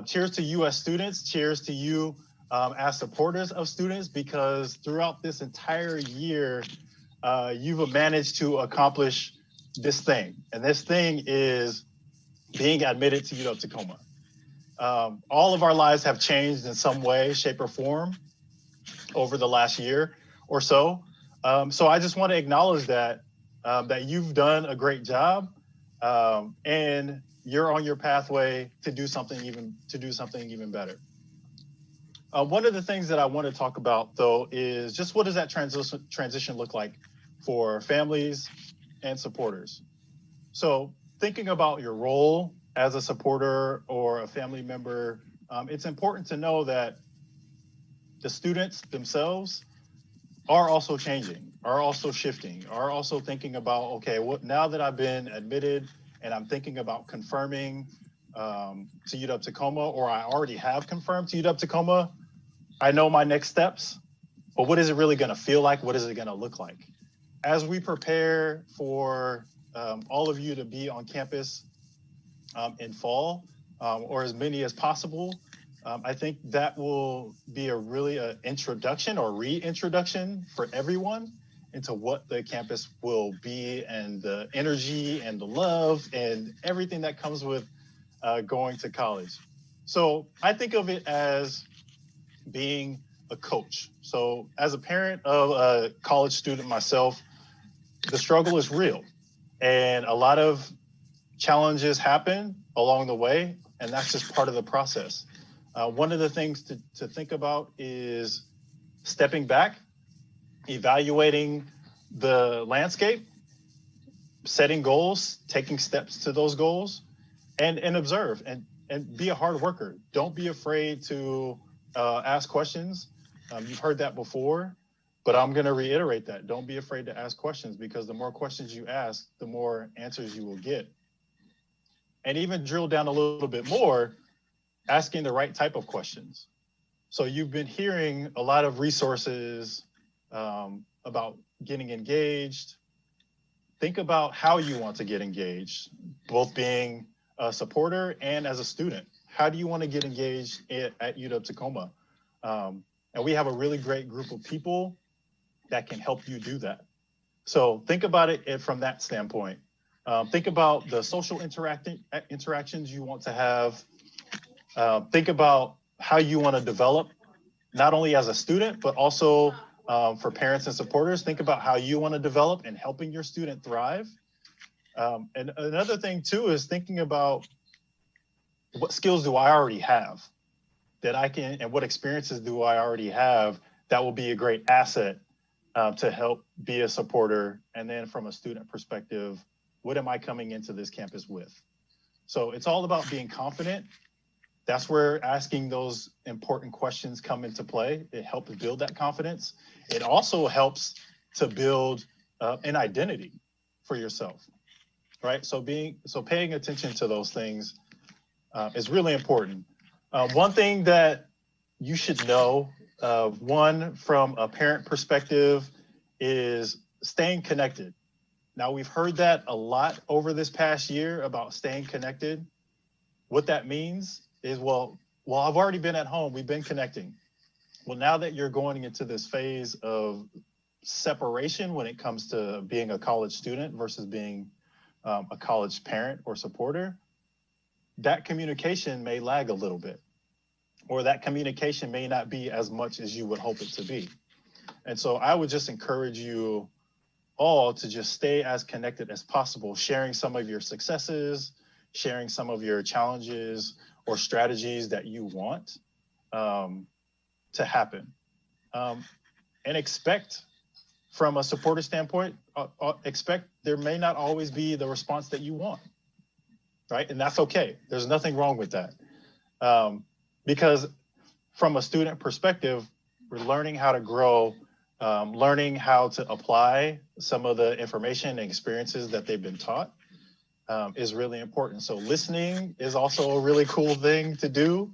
Cheers to you as students, cheers to you as supporters of students, because throughout this entire year, you've managed to accomplish this thing. And this thing is being admitted to UW-Tacoma. All of our lives have changed in some way, shape, or form over the last year or so. So I just want to acknowledge that you've done a great job, and you're on your pathway to do something even better. One of the things that I want to talk about, though, is just what does that transition look like for families and supporters. So thinking about your role as a supporter or a family member, it's important to know that the students themselves are also changing, are also shifting, are also thinking about, okay, now that I've been admitted and I'm thinking about confirming to UW-Tacoma, or I already have confirmed to UW-Tacoma, I know my next steps, but what is it really going to feel like? What is it going to look like? As we prepare for all of you to be on campus in fall, or as many as possible, I think that will be a really introduction or reintroduction for everyone into what the campus will be, and the energy and the love and everything that comes with going to college. So I think of it as being a coach. So as a parent of a college student myself, the struggle is real, and a lot of challenges happen along the way, and that's just part of the process. One of the things to think about is stepping back, evaluating the landscape, setting goals, taking steps to those goals, and observe and be a hard worker. Don't be afraid to ask questions. You've heard that before, but I'm going to reiterate that. Don't be afraid to ask questions, because the more questions you ask, the more answers you will get. And even drill down a little bit more, asking the right type of questions. So you've been hearing a lot of resources about getting engaged. Think about how you want to get engaged, both being a supporter and as a student. How do you want to get engaged at UW-Tacoma? And we have a really great group of people that can help you do that. So think about it from that standpoint. Think about the social interactions you want to have. Think about how you want to develop not only as a student, but also for parents and supporters. Think about how you want to develop in helping your student thrive. And another thing too is thinking about what skills do I already have that I can, and what experiences do I already have that will be a great asset to help be a supporter. And then from a student perspective, what am I coming into this campus with? So it's all about being confident. That's where asking those important questions come into play. It helps build that confidence. It also helps to build an identity for yourself, right? So paying attention to those things is really important. One thing that you should know, one from a parent perspective, is staying connected. Now, we've heard that a lot over this past year about staying connected. What that means is, well, I've already been at home, we've been connecting. Well, now that you're going into this phase of separation when it comes to being a college student versus being a college parent or supporter, that communication may lag a little bit, or that communication may not be as much as you would hope it to be. And so I would just encourage you all to just stay as connected as possible, sharing some of your successes, sharing some of your challenges or strategies that you want to happen. And expect, from a supporter standpoint, expect there may not always be the response that you want, right? And that's okay. There's nothing wrong with that. Because from a student perspective, we're learning how to grow, learning how to apply some of the information and experiences that they've been taught is really important. So listening is also a really cool thing to do.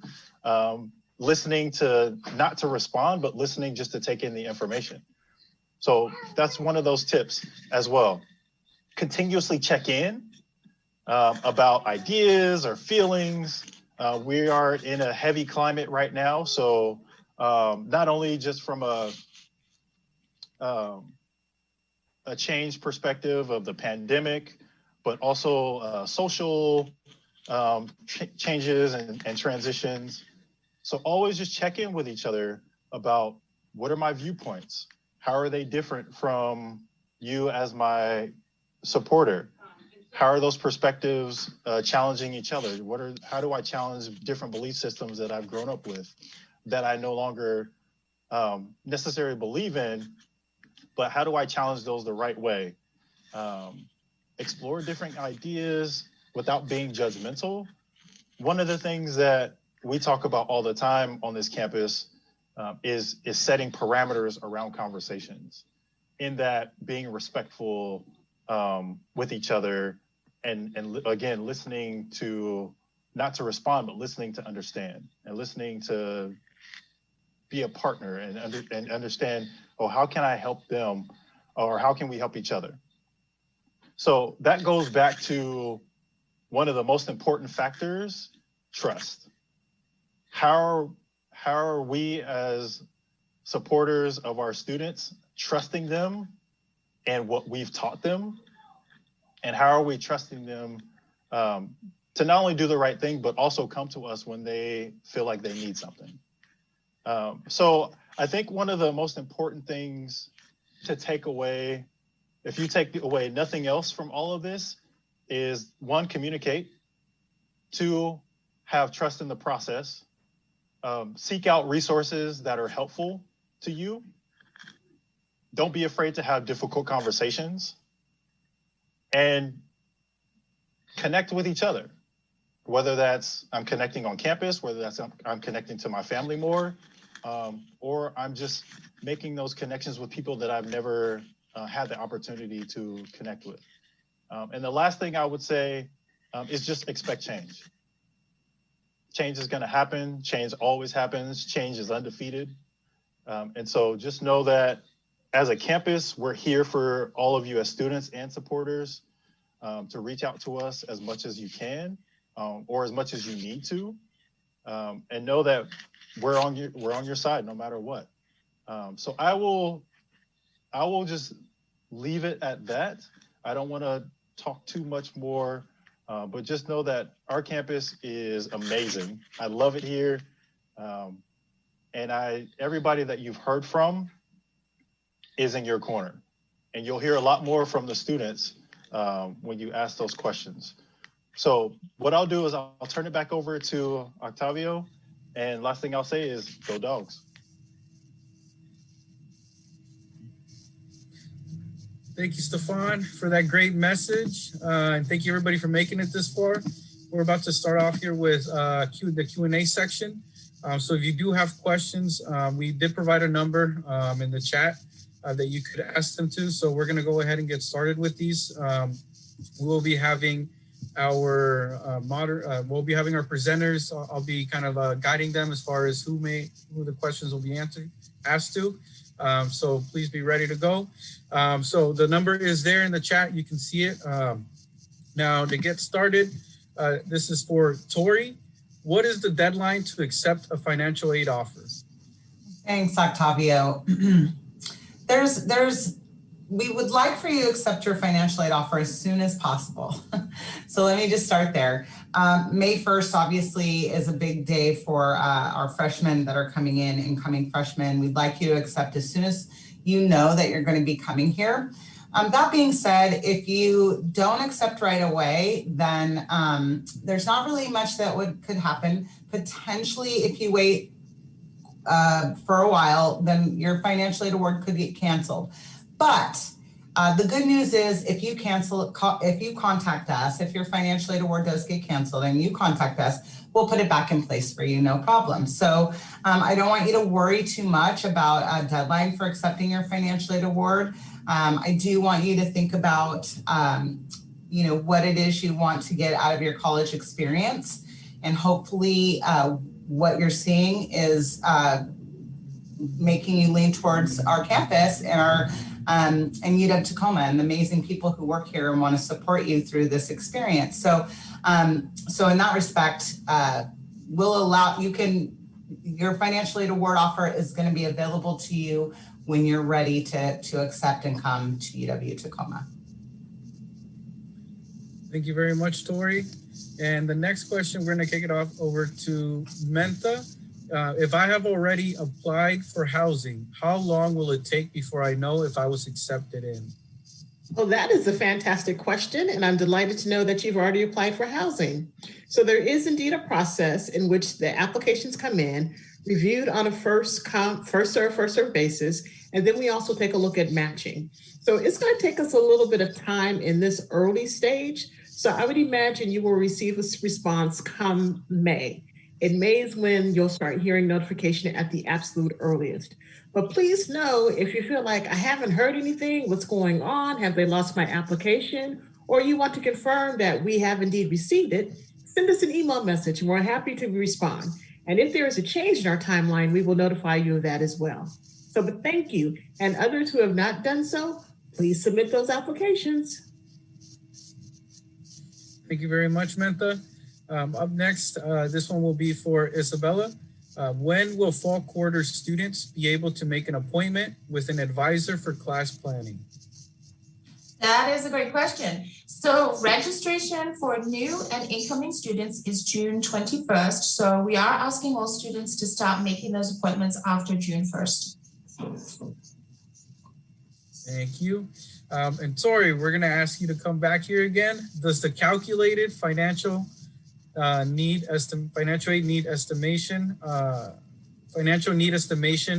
Listening to, not to respond, but listening just to take in the information. So that's one of those tips as well. Continuously check in about ideas or feelings. We are in a heavy climate right now. So not only just from a change perspective of the pandemic, but also social changes and transitions. So always just check in with each other about, what are my viewpoints? How are they different from you as my supporter? How are those perspectives challenging each other? How do I challenge different belief systems that I've grown up with that I no longer necessarily believe in, but how do I challenge those the right way? Explore different ideas without being judgmental. One of the things that we talk about all the time on this campus is setting parameters around conversations, in that being respectful with each other, and again, listening to, not to respond, but listening to understand, and listening to be a partner and understand, oh, how can I help them, or how can we help each other? So that goes back to one of the most important factors, trust. How are we as supporters of our students trusting them and what we've taught them? And how are we trusting them to not only do the right thing, but also come to us when they feel like they need something? So I think one of the most important things to take away, if you take away nothing else from all of this, is 1, communicate. 2, have trust in the process. Seek out resources that are helpful to you. Don't be afraid to have difficult conversations, and connect with each other. Whether that's I'm connecting on campus, whether that's I'm connecting to my family more, or I'm just making those connections with people that I've never had the opportunity to connect with. And the last thing I would say is just expect change. Change is going to happen. Change always happens. Change is undefeated. And so just know that as a campus, we're here for all of you as students and supporters to reach out to us as much as you can, or as much as you need to, and know that we're on your side no matter what. So I will just leave it at that. I don't want to talk too much more. But just know that our campus is amazing. I love it here. and everybody that you've heard from is in your corner. And you'll hear a lot more from the students when you ask those questions. So what I'll do is I'll turn it back over to Octavio. And last thing I'll say is go dogs. Thank you, Stefan, for that great message. And thank you, everybody, for making it this far. We're about to start off here with the Q&A section. So if you do have questions, we did provide a number in the chat that you could ask them to. So we're going to go ahead and get started with these. We will be having our we'll be having our presenters. I'll be kind of guiding them as far as who the questions will be asked to. So please be ready to go. So the number is there in the chat. You can see it. Now to get started, this is for Tori. What is the deadline to accept a financial aid offer? Thanks, Octavio. We would like for you to accept your financial aid offer as soon as possible. So let me just start there. May 1st, obviously, is a big day for our freshmen that are coming in, incoming freshmen. We'd like you to accept as soon as you know that you're going to be coming here. That being said, if you don't accept right away, then there's not really much that could happen. Potentially, if you wait for a while, then your financial aid award could get canceled. But the good news is if you contact us, if your financial aid award does get canceled and you contact us, we'll put it back in place for you, no problem. So I don't want you to worry too much about a deadline for accepting your financial aid award. I do want you to think about, what it is you want to get out of your college experience. And hopefully what you're seeing is making you lean towards our campus and UW Tacoma and the amazing people who work here and want to support you through this experience. So in that respect, we'll allow, your financial aid award offer is going to be available to you when you're ready to accept and come to UW Tacoma. Thank you very much, Tori. And the next question, we're going to kick it off over to Mentha. If I have already applied for housing, how long will it take before I know if I was accepted in? Well, that is a fantastic question, and I'm delighted to know that you've already applied for housing. So there is indeed a process in which the applications come in, reviewed on a first serve, first serve basis, and then we also take a look at matching. So it's going to take us a little bit of time in this early stage. So I would imagine you will receive a response come May. In May is when you'll start hearing notification at the absolute earliest. But please know, if you feel like I haven't heard anything, what's going on? Have they lost my application? Or you want to confirm that we have indeed received it, send us an email message and we're happy to respond. And if there is a change in our timeline, we will notify you of that as well. So, but thank you. And others who have not done so, please submit those applications. Thank you very much, Mentha. Up next, this one will be for Isabella. When will fall quarter students be able to make an appointment with an advisor for class planning? That is a great question. So registration for new and incoming students is June 21st. So we are asking all students to start making those appointments after June 1st. Thank you. And Tori, we're gonna ask you to come back here again. Does the calculated financial need estimation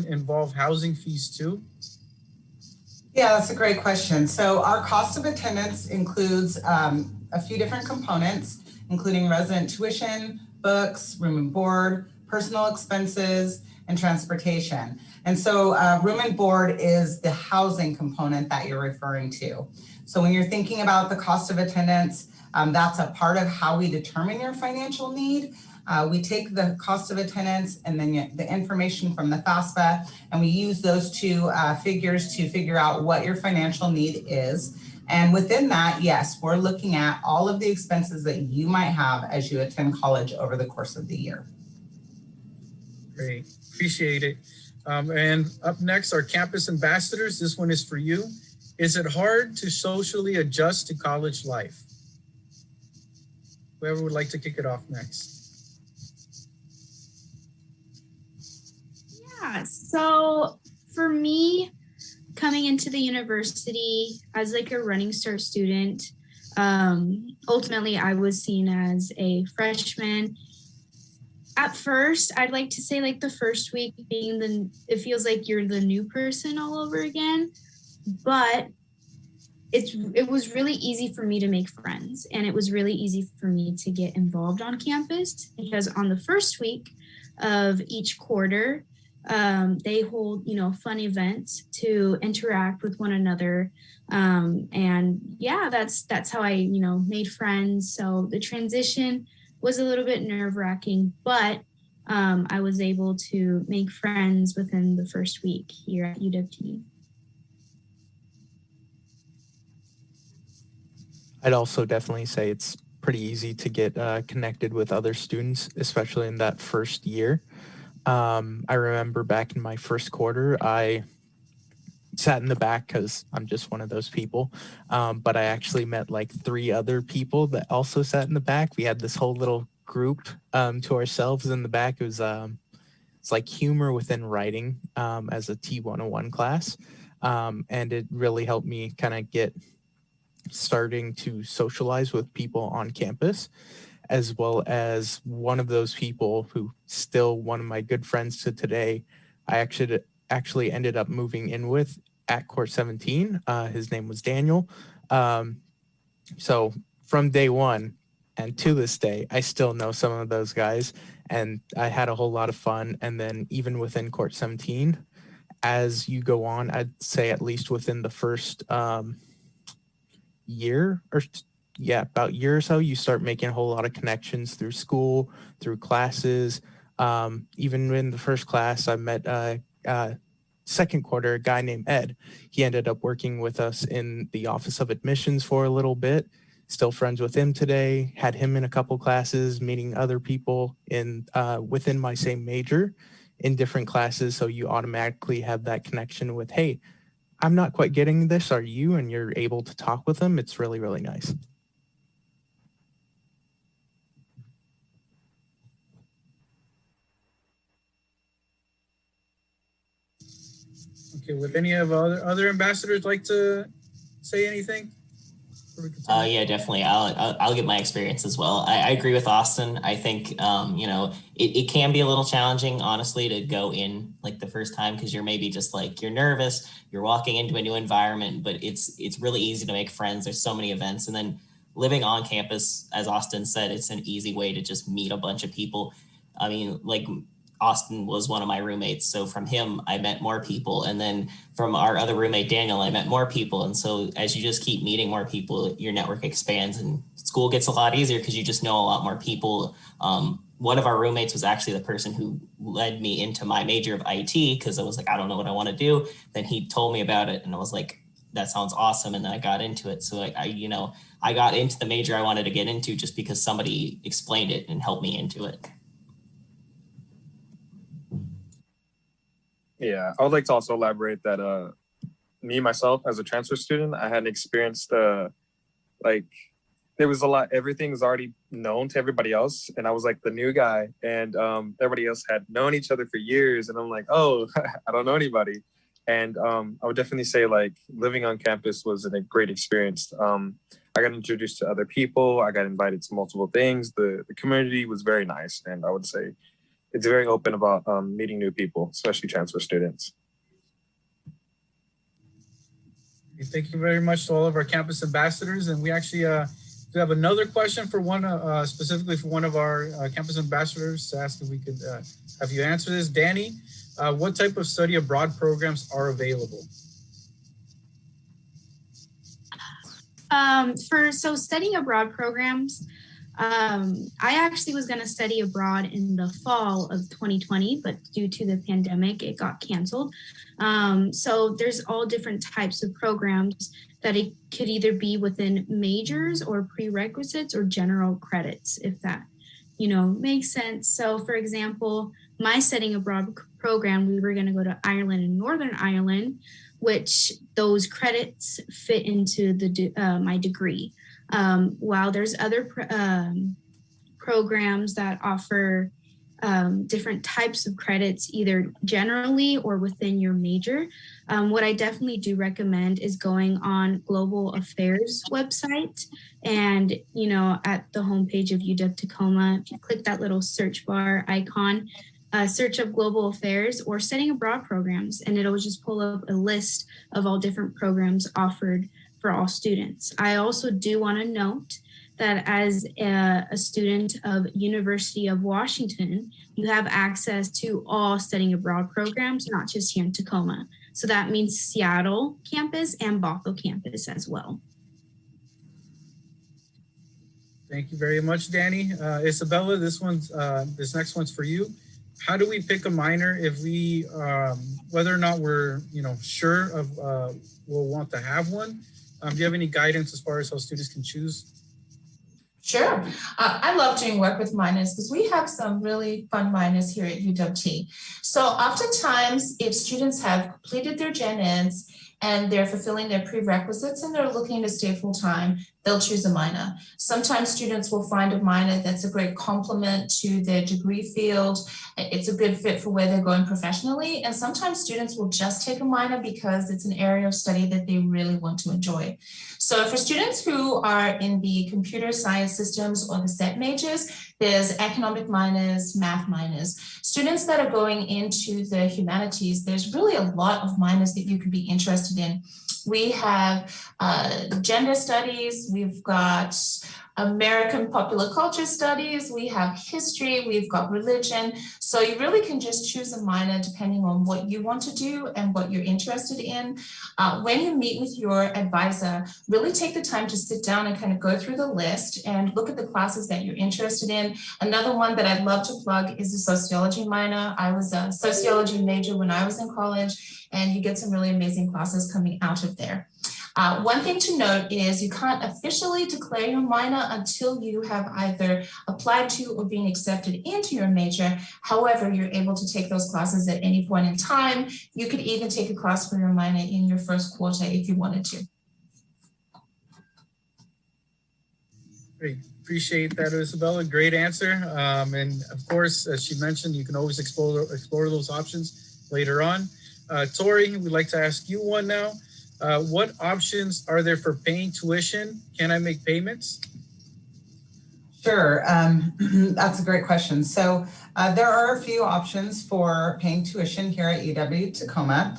involve housing fees too? Yeah, that's a great question. So our cost of attendance includes a few different components, including resident tuition, books, room and board, personal expenses, and transportation. And so room and board is the housing component that you're referring to. So when you're thinking about the cost of attendance, that's a part of how we determine your financial need. We take the cost of attendance and then the information from the FAFSA, and we use those two figures to figure out what your financial need is. And within that, yes, we're looking at all of the expenses that you might have as you attend college over the course of the year. Great, appreciate it. And up next, our campus ambassadors. This one is for you. Is it hard to socially adjust to college life? Whoever would like to kick it off next. Yeah, so for me, coming into the university as like a Running Start student, ultimately I was seen as a freshman. At first, I'd like to say like the first week being it feels like you're the new person all over again, but it was really easy for me to make friends, and it was really easy for me to get involved on campus because on the first week of each quarter, they hold, fun events to interact with one another. And yeah, that's how I, made friends. So the transition was a little bit nerve-wracking, but I was able to make friends within the first week here at UWT. I'd also definitely say it's pretty easy to get connected with other students, especially in that first year. I remember back in my first quarter, I sat in the back because I'm just one of those people. But I actually met like 3 other people that also sat in the back. We had this whole little group to ourselves in the back. It was it's like humor within writing as a T101 class. And it really helped me kind of get starting to socialize with people on campus, as well as one of those people who still one of my good friends to today, I actually ended up moving in with at Court 17. His name was Daniel. So from day one and to this day, I still know some of those guys, and I had a whole lot of fun. And then even within Court 17, as you go on, I'd say at least within the first year about year or so, you start making a whole lot of connections through school, through classes. Even in the first class, I met second quarter, a guy named Ed. He ended up working with us in the Office of Admissions for a little bit. Still friends with him today. Had him in a couple classes, meeting other people in within my same major in different classes. So you automatically have that connection with, hey, I'm not quite getting this, are you? And you're able to talk with them. It's really, really nice. Okay, would any of other ambassadors like to say anything? Yeah, definitely. I'll get my experience as well. I agree with Austin. I think it can be a little challenging, honestly, to go in like the first time because you're maybe just like you're nervous. You're walking into a new environment, but it's really easy to make friends. There's so many events, and then living on campus, as Austin said, it's an easy way to just meet a bunch of people. I mean, like Austin was one of my roommates. So from him, I met more people. And then from our other roommate, Daniel, I met more people. And so as you just keep meeting more people, your network expands and school gets a lot easier because you just know a lot more people. One of our roommates was actually the person who led me into my major of IT because I was like, I don't know what I want to do. Then he told me about it and I was like, that sounds awesome. And then I got into it. So I got into the major I wanted to get into just because somebody explained it and helped me into it. Yeah, I would like to also elaborate that me, myself, as a transfer student, I hadn't experienced, there was a lot, everything was already known to everybody else. And I was like the new guy and everybody else had known each other for years. And I'm like, oh, I don't know anybody. And I would definitely say like living on campus was a great experience. I got introduced to other people. I got invited to multiple things. The community was very nice. And I would say it's very open about meeting new people, especially transfer students. Thank you very much to all of our campus ambassadors. And we actually do have another question for one, specifically for one of our campus ambassadors to ask if we could have you answer this. Danny, what type of study abroad programs are available? So studying abroad programs, I actually was going to study abroad in the fall of 2020, but due to the pandemic, it got canceled. So there's all different types of programs that it could either be within majors or prerequisites or general credits, if that, makes sense. So for example, my studying abroad program, we were going to go to Ireland and Northern Ireland, which those credits fit into my degree. While there's other programs that offer different types of credits, either generally or within your major. What I definitely do recommend is going on Global Affairs website, and at the homepage of UW Tacoma, if you click that little search bar icon, search up Global Affairs or Studying Abroad programs, and it'll just pull up a list of all different programs offered for all students. I also do want to note that as a student of University of Washington, you have access to all studying abroad programs, not just here in Tacoma. So that means Seattle campus and Bothell campus as well. Thank you very much, Danny. Isabella, this next one's for you. How do we pick a minor if we, whether or not we're, sure of we'll want to have one? Do you have any guidance as far as how students can choose? Sure. I love doing work with minors because we have some really fun minors here at UWT. So oftentimes, if students have completed their Gen Eds and they're fulfilling their prerequisites and they're looking to stay full-time, they'll choose a minor. Sometimes students will find a minor that's a great complement to their degree field. It's a good fit for where they're going professionally. And sometimes students will just take a minor because it's an area of study that they really want to enjoy. So for students who are in the computer science systems or the SET majors, there's economic minors, math minors. Students that are going into the humanities, there's really a lot of minors that you could be interested in. We have gender studies, we've got American popular culture studies, we have history, we've got religion. So you really can just choose a minor depending on what you want to do and what you're interested in. When you meet with your advisor, really take the time to sit down and kind of go through the list and look at the classes that you're interested in. Another one that I'd love to plug is the sociology minor. I was a sociology major when I was in college, and you get some really amazing classes coming out of there. One thing to note is you can't officially declare your minor until you have either applied to or been accepted into your major. However, you're able to take those classes at any point in time. You could even take a class for your minor in your first quarter if you wanted to. Great. Appreciate that, Isabella. Great answer. And of course, as she mentioned, you can always explore those options later on. Tori, we'd like to ask you one now. What options are there for paying tuition? Can I make payments? Sure, that's a great question. So there are a few options for paying tuition here at UW Tacoma.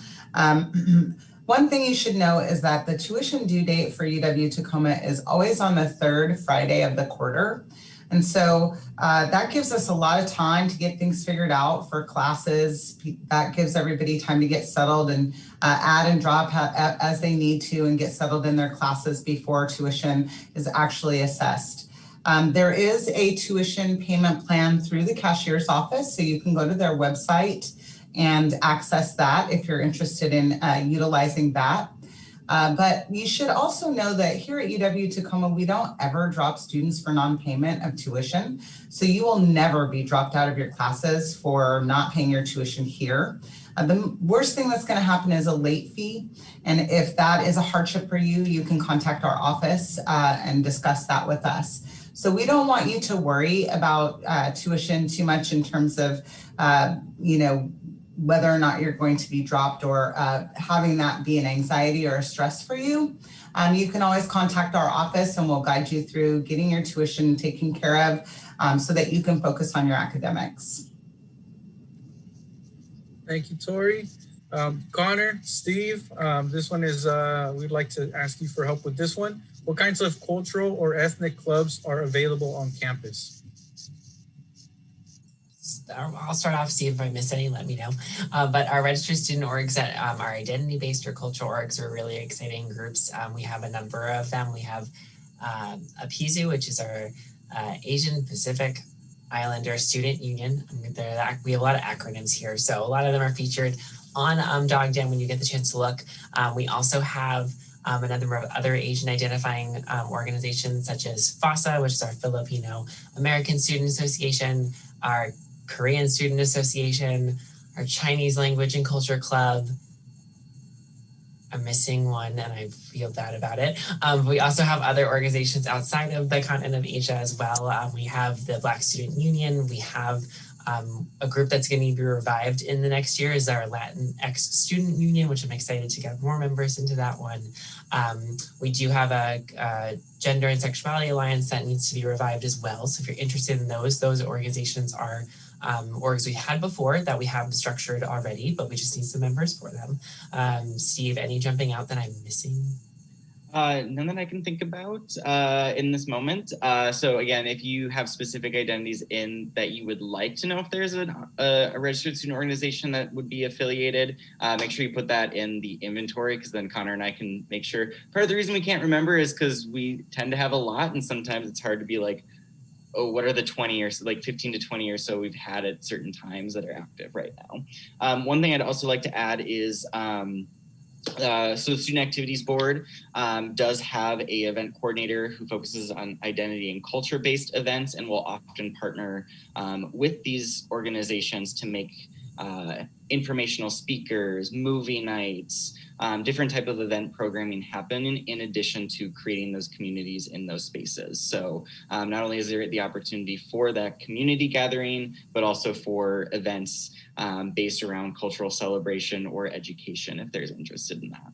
One thing you should know is that the tuition due date for UW Tacoma is always on the third Friday of the quarter. And so that gives us a lot of time to get things figured out for classes. That gives everybody time to get settled and add and drop as they need to and get settled in their classes before tuition is actually assessed. There is a tuition payment plan through the cashier's office, so you can go to their website and access that if you're interested in utilizing that. But you should also know that here at UW Tacoma, we don't ever drop students for non-payment of tuition. So you will never be dropped out of your classes for not paying your tuition here. The worst thing that's going to happen is a late fee. And if that is a hardship for you, you can contact our office and discuss that with us. So we don't want you to worry about tuition too much in terms of, whether or not you're going to be dropped or having that be an anxiety or a stress for you. You can always contact our office and we'll guide you through getting your tuition taken care of so that you can focus on your academics. Thank you, Tori. Connor, Steve, this one is, we'd like to ask you for help with this one. What kinds of cultural or ethnic clubs are available on campus? I'll start off, see if I miss any, let me know. But our registered student orgs that are identity-based or cultural orgs are really exciting groups. We have a number of them. We have APISU, which is our Asian Pacific Islander Student Union. We have a lot of acronyms here, so a lot of them are featured on DogDen when you get the chance to look. We also have a number of other Asian identifying organizations such as FASA, which is our Filipino American Student Association, our Korean Student Association, our Chinese Language and Culture Club. I'm missing one and I feel bad about it. We also have other organizations outside of the continent of Asia as well. We have the Black Student Union. We have A group that's going to be revived in the next year is our Latinx Student Union, which I'm excited to get more members into that one. We do have a Gender and Sexuality Alliance that needs to be revived as well. So if you're interested in those organizations are orgs we had before that we have structured already, but we just need some members for them. Steve, any jumping out that I'm missing? None that I can think about in this moment. So again, if you have specific identities in that you would like to know if there's a registered student organization that would be affiliated, make sure you put that in the inventory, because then Connor and I can make sure. Part of the reason we can't remember is because we tend to have a lot, and sometimes it's hard to be like, oh, what are the 20 or so, like 15 to 20 or so we've had at certain times that are active right now. One thing I'd also like to add is, so the Student Activities Board does have a event coordinator who focuses on identity and culture-based events, and will often partner with these organizations to make informational speakers, movie nights, different type of event programming happen in addition to creating those communities in those spaces. So not only is there the opportunity for that community gathering, but also for events based around cultural celebration or education, if there's interested in that.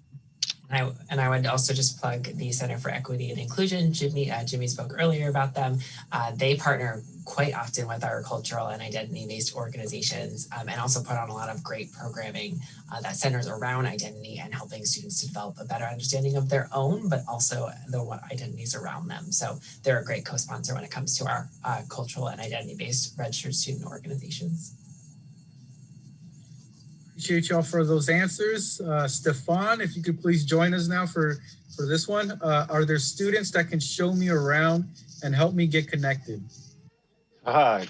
And I would also just plug the Center for Equity and Inclusion. Jimmy spoke earlier about them. They partner quite often with our cultural and identity-based organizations, and also put on a lot of great programming that centers around identity and helping students to develop a better understanding of their own, but also the identities around them. So they're a great co-sponsor when it comes to our cultural and identity-based registered student organizations. Appreciate y'all for those answers. Stefan, if you could please join us now for this one. Are there students that can show me around and help me get connected?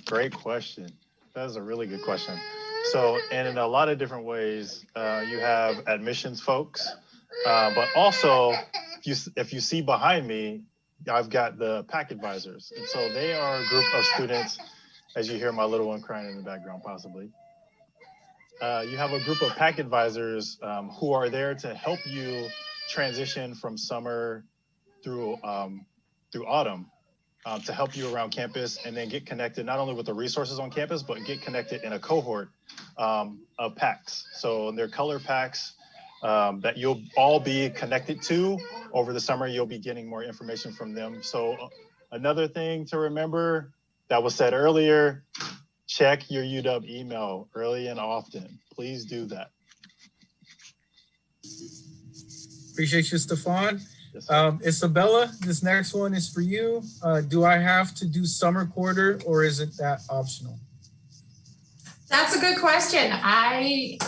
Great question. That is a really good question. So, and in a lot of different ways, you have admissions folks, but also if you see behind me, I've got the PAC advisors. And so they are a group of students, as you hear my little one crying in the background, possibly. You have a group of PAC advisors who are there to help you transition from summer through autumn, to help you around campus, and then get connected not only with the resources on campus, but get connected in a cohort of PACs. So they're color PACs that you'll all be connected to over the summer. You'll be getting more information from them. So another thing to remember that was said earlier, check your UW email early and often. Please do that. Appreciate you, Stefan. Yes, Isabella, this next one is for you. Do I have to do summer quarter, or is it that optional? That's a good question. I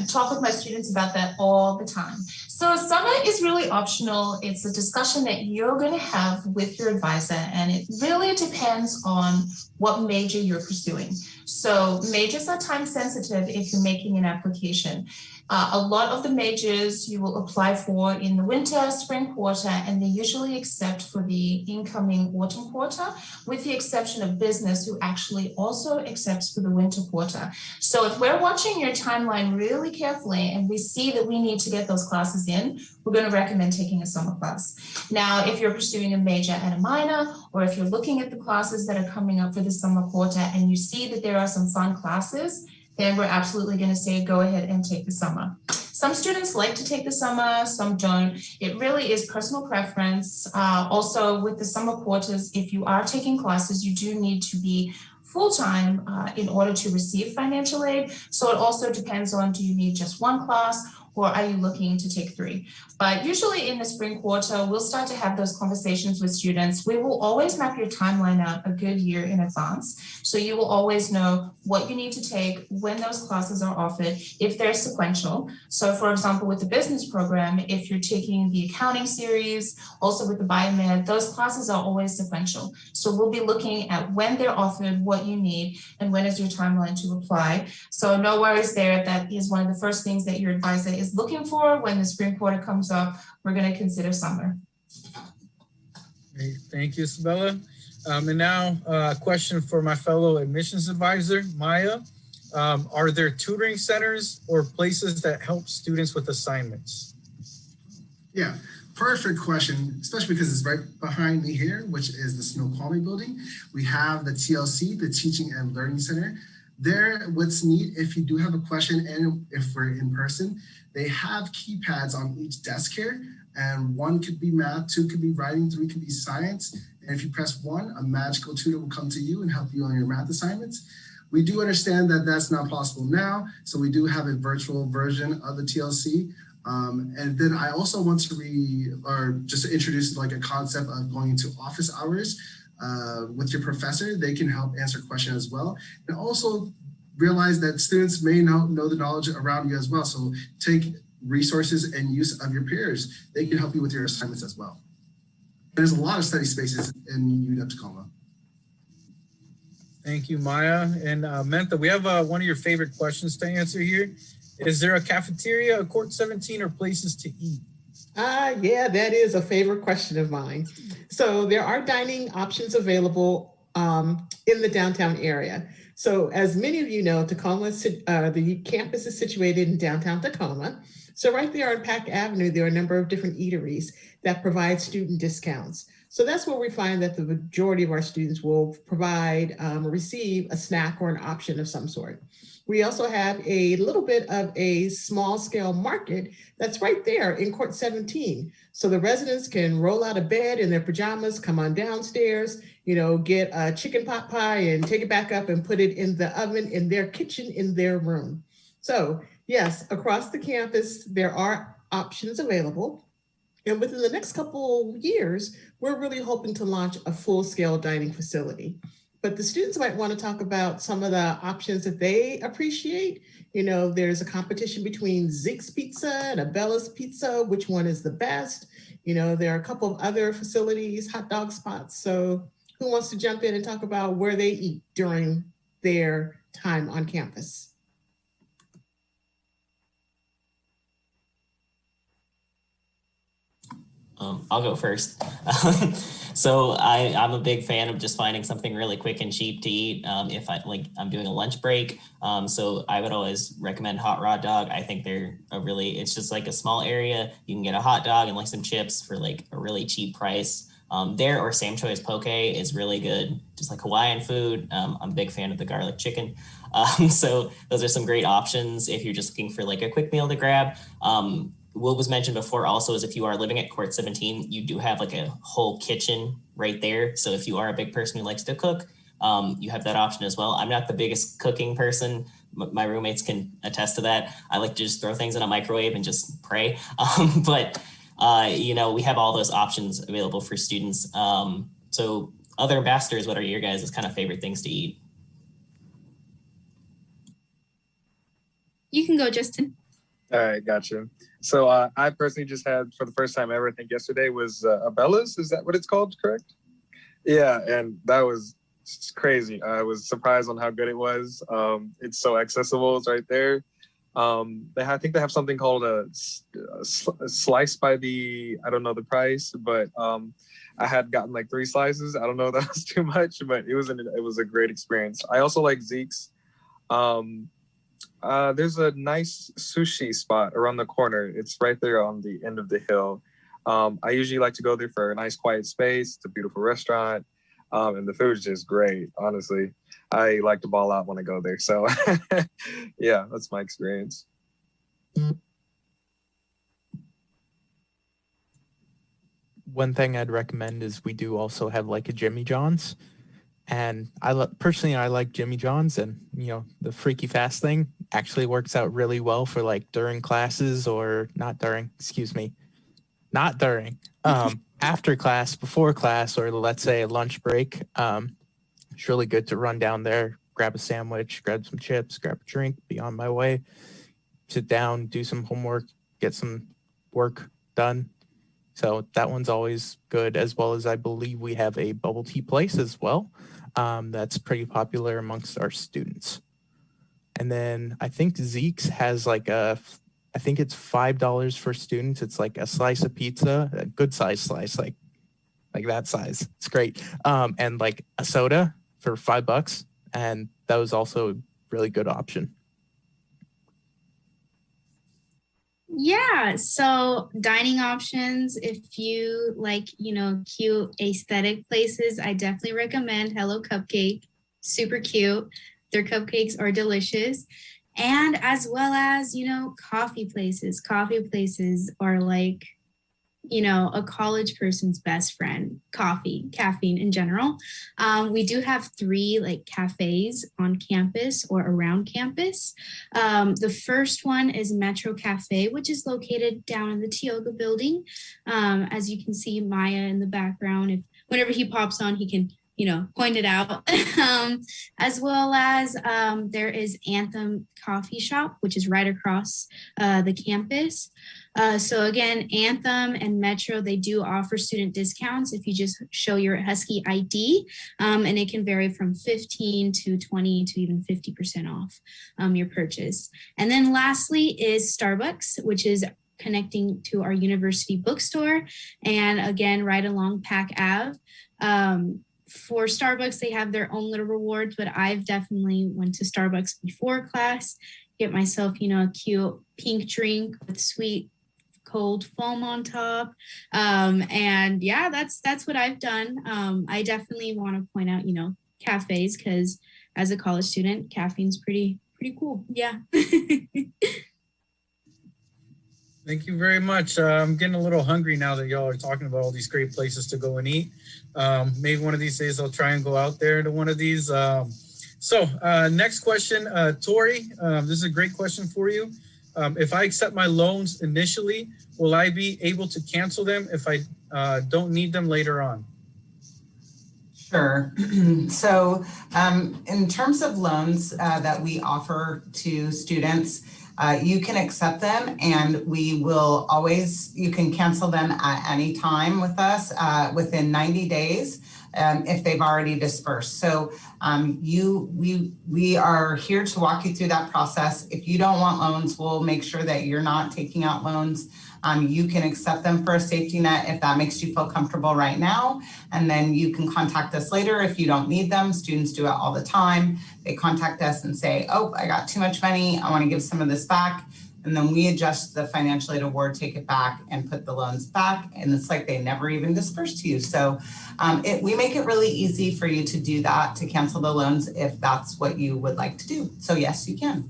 talk with my students about that all the time. So summer is really optional. It's a discussion that you're going to have with your advisor, and it really depends on what major you're pursuing. So majors are time sensitive if you're making an application. A lot of the majors you will apply for in the winter, spring quarter, and they usually accept for the incoming autumn quarter, with the exception of business, who actually also accepts for the winter quarter. So if we're watching your timeline really carefully and we see that we need to get those classes in, we're going to recommend taking a summer class. Now, if you're pursuing a major and a minor, or if you're looking at the classes that are coming up for the summer quarter and you see that there are some fun classes, then we're absolutely going to say go ahead and take the summer. Some students like to take the summer, some don't. It really is personal preference. Also, with the summer quarters, if you are taking classes, you do need to be full-time in order to receive financial aid. So it also depends on, do you need just one class, or are you looking to take 3? But usually in the spring quarter, we'll start to have those conversations with students. We will always map your timeline out a good year in advance. So you will always know what you need to take, when those classes are offered, if they're sequential. So for example, with the business program, if you're taking the accounting series, also with the biomed, those classes are always sequential. So we'll be looking at when they're offered, what you need, and when is your timeline to apply. So no worries there. That is one of the first things that your advisor is looking for when the spring quarter comes up. We're going to consider summer. Great. Thank you, Isabella. And now a question for my fellow admissions advisor, Maya. Are there tutoring centers or places that help students with assignments? Yeah, perfect question, especially because it's right behind me here, which is the Snoqualmie building. We have the TLC, the Teaching and Learning Center. There, what's neat, if you do have a question and if we're in person, they have keypads on each desk here, and 1 could be math, 2 could be writing, 3 could be science. And if you press 1, a magical tutor will come to you and help you on your math assignments. We do understand that that's not possible now, so we do have a virtual version of the TLC. And then I also want to just to introduce like a concept of going into office hours with your professor. They can help answer questions as well. And also realize that students may not know the knowledge around you as well. So take resources and use of your peers. They can help you with your assignments as well. There's a lot of study spaces in UW-Tacoma. Thank you, Maya. And Mentha, we have one of your favorite questions to answer here. Is there a cafeteria, a Court 17, or places to eat? Yeah, that is a favorite question of mine. So there are dining options available in the downtown area. So as many of you know, Tacoma, the campus is situated in downtown Tacoma. So right there on Pack Avenue, there are a number of different eateries that provide student discounts. So that's where we find that the majority of our students will provide or receive a snack or an option of some sort. We also have a little bit of a small scale market that's right there in Court 17. So the residents can roll out of bed in their pajamas, come on downstairs, get a chicken pot pie and take it back up and put it in the oven in their kitchen in their room. So yes, across the campus, there are options available. And within the next couple years, we're really hoping to launch a full-scale dining facility. But the students might want to talk about some of the options that they appreciate. There's a competition between Zeke's Pizza and Abella's Pizza, which one is the best? There are a couple of other facilities, hot dog spots. So who wants to jump in and talk about where they eat during their time on campus? I'll go first. So I'm a big fan of just finding something really quick and cheap to eat. If I'm doing a lunch break. So I would always recommend Hot Raw Dog. I think it's just like a small area. You can get a hot dog and like some chips for like a really cheap price. There, or Same Choice Poke is really good. Just like Hawaiian food. I'm a big fan of the garlic chicken. So those are some great options if you're just looking for like a quick meal to grab. What was mentioned before also is if you are living at Court 17, you do have like a whole kitchen right there. So if you are a big person who likes to cook, you have that option as well. I'm not the biggest cooking person. My roommates can attest to that. I like to just throw things in a microwave and just pray. But we have all those options available for students. So other ambassadors, what are your guys' kind of favorite things to eat? You can go, Justin. All right, gotcha. So I personally just had, for the first time ever, I think yesterday, was Abella's. Is that what it's called, correct? Yeah, and that was crazy. I was surprised on how good it was. It's so accessible. It's right there. I think they have something called a slice by the, I don't know the price, but I had gotten like 3 slices. I don't know if that was too much, but it was a great experience. I also like Zeke's. There's a nice sushi spot around the corner. It's right there on the end of the hill. I usually like to go there for a nice quiet space. It's a beautiful restaurant. And the food's just great, honestly. I like to ball out when I go there. So yeah, that's my experience. One thing I'd recommend is we do also have like a Jimmy John's. And personally, I like Jimmy John's, and the freaky fast thing actually works out really well for like during classes, or not during, after class, before class, or let's say a lunch break. It's really good to run down there, grab a sandwich, grab some chips, grab a drink, be on my way, sit down, do some homework, get some work done. So that one's always good, as well as I believe we have a bubble tea place as well. That's pretty popular amongst our students. And then I think Zeke's has like I think it's $5 for students. It's like a slice of pizza, a good size slice, like that size. It's great. And like a soda for $5. And that was also a really good option. Yeah, so dining options, if you like, cute aesthetic places, I definitely recommend Hello Cupcake. Super cute. Their cupcakes are delicious. And as well as, you know, coffee places. Coffee places are like, you know, a college person's best friend, coffee, caffeine in general. We do have 3 like cafes on campus or around campus. The first one is Metro Cafe, which is located down in the Tioga building. As you can see Maya in the background, whenever he pops on, he can, you know, point it out. As well as there is Anthem Coffee Shop, which is right across the campus. So again, Anthem and Metro, they do offer student discounts if you just show your Husky ID, and it can vary from 15 to 20 to even 50% off your purchase. And then lastly is Starbucks, which is connecting to our university bookstore, and again, right along Pack Ave. For Starbucks, they have their own little rewards, but I've definitely went to Starbucks before class, get myself, you know, a cute pink drink with sweet cold foam on top. And yeah, that's what I've done. I definitely want to point out, you know, cafes, because as a college student, caffeine's pretty cool. Yeah. Thank you very much. I'm getting a little hungry now that y'all are talking about all these great places to go and eat. Maybe one of these days I'll try and go out there to one of these. Next question, Tori, this is a great question for you. If I accept my loans initially, will I be able to cancel them if I don't need them later on? Sure. So in terms of loans that we offer to students, you can accept them, and we will always, you can cancel them at any time with us within 90 days if they've already dispersed. So we are here to walk you through that process. If you don't want loans, we'll make sure that you're not taking out loans. You can accept them for a safety net if that makes you feel comfortable right now. And then you can contact us later if you don't need them. Students do it all the time. They contact us and say, oh, I got too much money, I want to give some of this back. And then we adjust the financial aid award, take it back, and put the loans back. And it's like they never even dispersed to you. So we make it really easy for you to do that, to cancel the loans if that's what you would like to do. So yes, you can.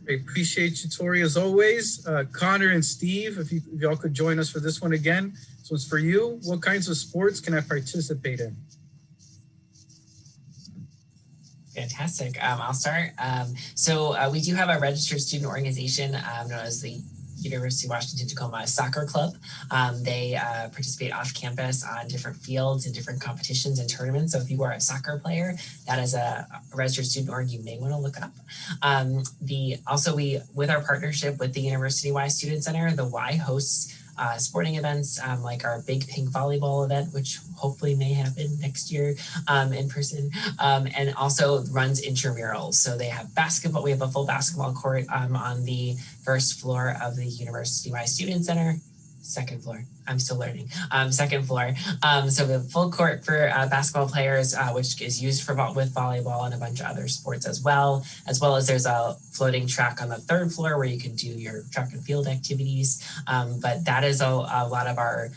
I appreciate you, Tori, as always. Connor and Steve, if y'all could join us for this one again. So it's for you. What kinds of sports can I participate in? Fantastic. I'll start. So we do have a registered student organization known as the University of Washington Tacoma Soccer Club. They participate off campus on different fields and different competitions and tournaments. So if you are a soccer player, that is a registered student org you may want to look up. With our partnership with the University Y Student Center, the Y hosts sporting events like our Big Pink Volleyball event, which hopefully may happen next year in person, and also runs intramurals. So they have basketball. We have a full basketball court on the first floor of the University Y Student Center. Second floor. I'm still learning. Second floor. So we have full court for basketball players, which is used with volleyball and a bunch of other sports as well as there's a floating track on the third floor where you can do your track and field activities. But that is a lot of our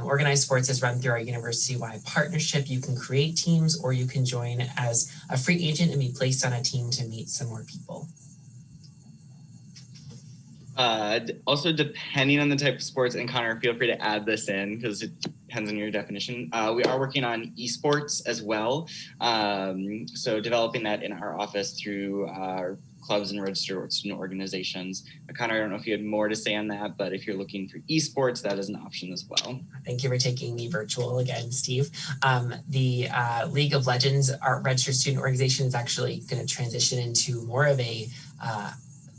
organized sports is run through our university-wide partnership. You can create teams, or you can join as a free agent and be placed on a team to meet some more people. Also, depending on the type of sports, and Connor, feel free to add this in because it depends on your definition. We are working on esports as well. So developing that in our office through our clubs and registered student organizations. Connor, I don't know if you had more to say on that, but if you're looking for esports, that is an option as well. Thank you for taking me virtual again, Steve. The League of Legends, our registered student organization, is actually going to transition into more of a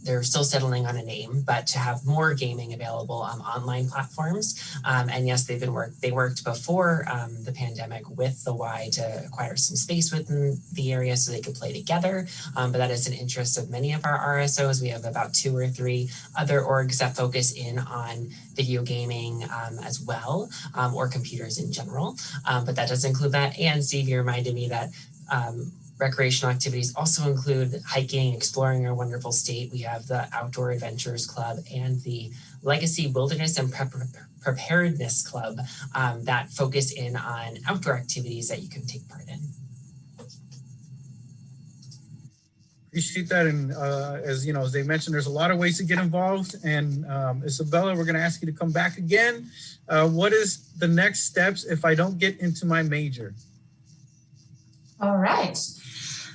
they're still settling on a name, but to have more gaming available on online platforms. And yes, they worked before the pandemic with the Y to acquire some space within the area so they could play together. But that is an interest of many of our RSOs. We have about 2 or 3 other orgs that focus in on video gaming as well, or computers in general. But that does include that. And Steve, you reminded me that recreational activities also include hiking, exploring our wonderful state. We have the Outdoor Adventures Club and the Legacy Wilderness and Preparedness Club that focus in on outdoor activities that you can take part in. Appreciate that. And as you know, as they mentioned, there's a lot of ways to get involved. And Isabella, we're going to ask you to come back again. What is the next steps if I don't get into my major? All right.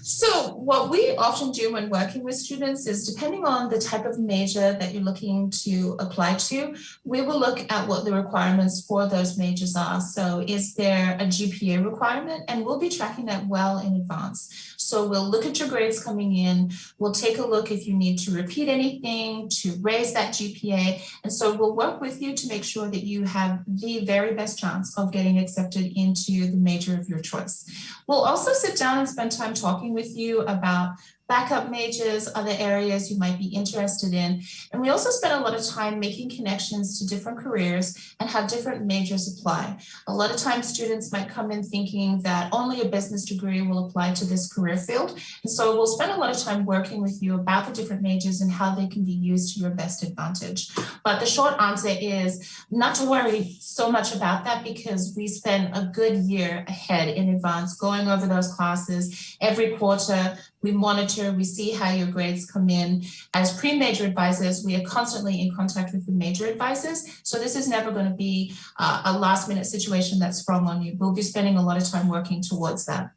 So what we often do when working with students is, depending on the type of major that you're looking to apply to, we will look at what the requirements for those majors are. So is there a GPA requirement? And we'll be tracking that well in advance. So we'll look at your grades coming in. We'll take a look if you need to repeat anything, to raise that GPA. And so we'll work with you to make sure that you have the very best chance of getting accepted into the major of your choice. We'll also sit down and spend time talking with you about backup majors, other areas you might be interested in. And we also spend a lot of time making connections to different careers and how different majors apply. A lot of times students might come in thinking that only a business degree will apply to this career field. And so we'll spend a lot of time working with you about the different majors and how they can be used to your best advantage. But the short answer is not to worry so much about that, because we spend a good year ahead in advance going over those classes every quarter. We monitor, we see how your grades come in. As pre-major advisors, we are constantly in contact with the major advisors. So this is never going to be a last minute situation that's sprung on you. We'll be spending a lot of time working towards that.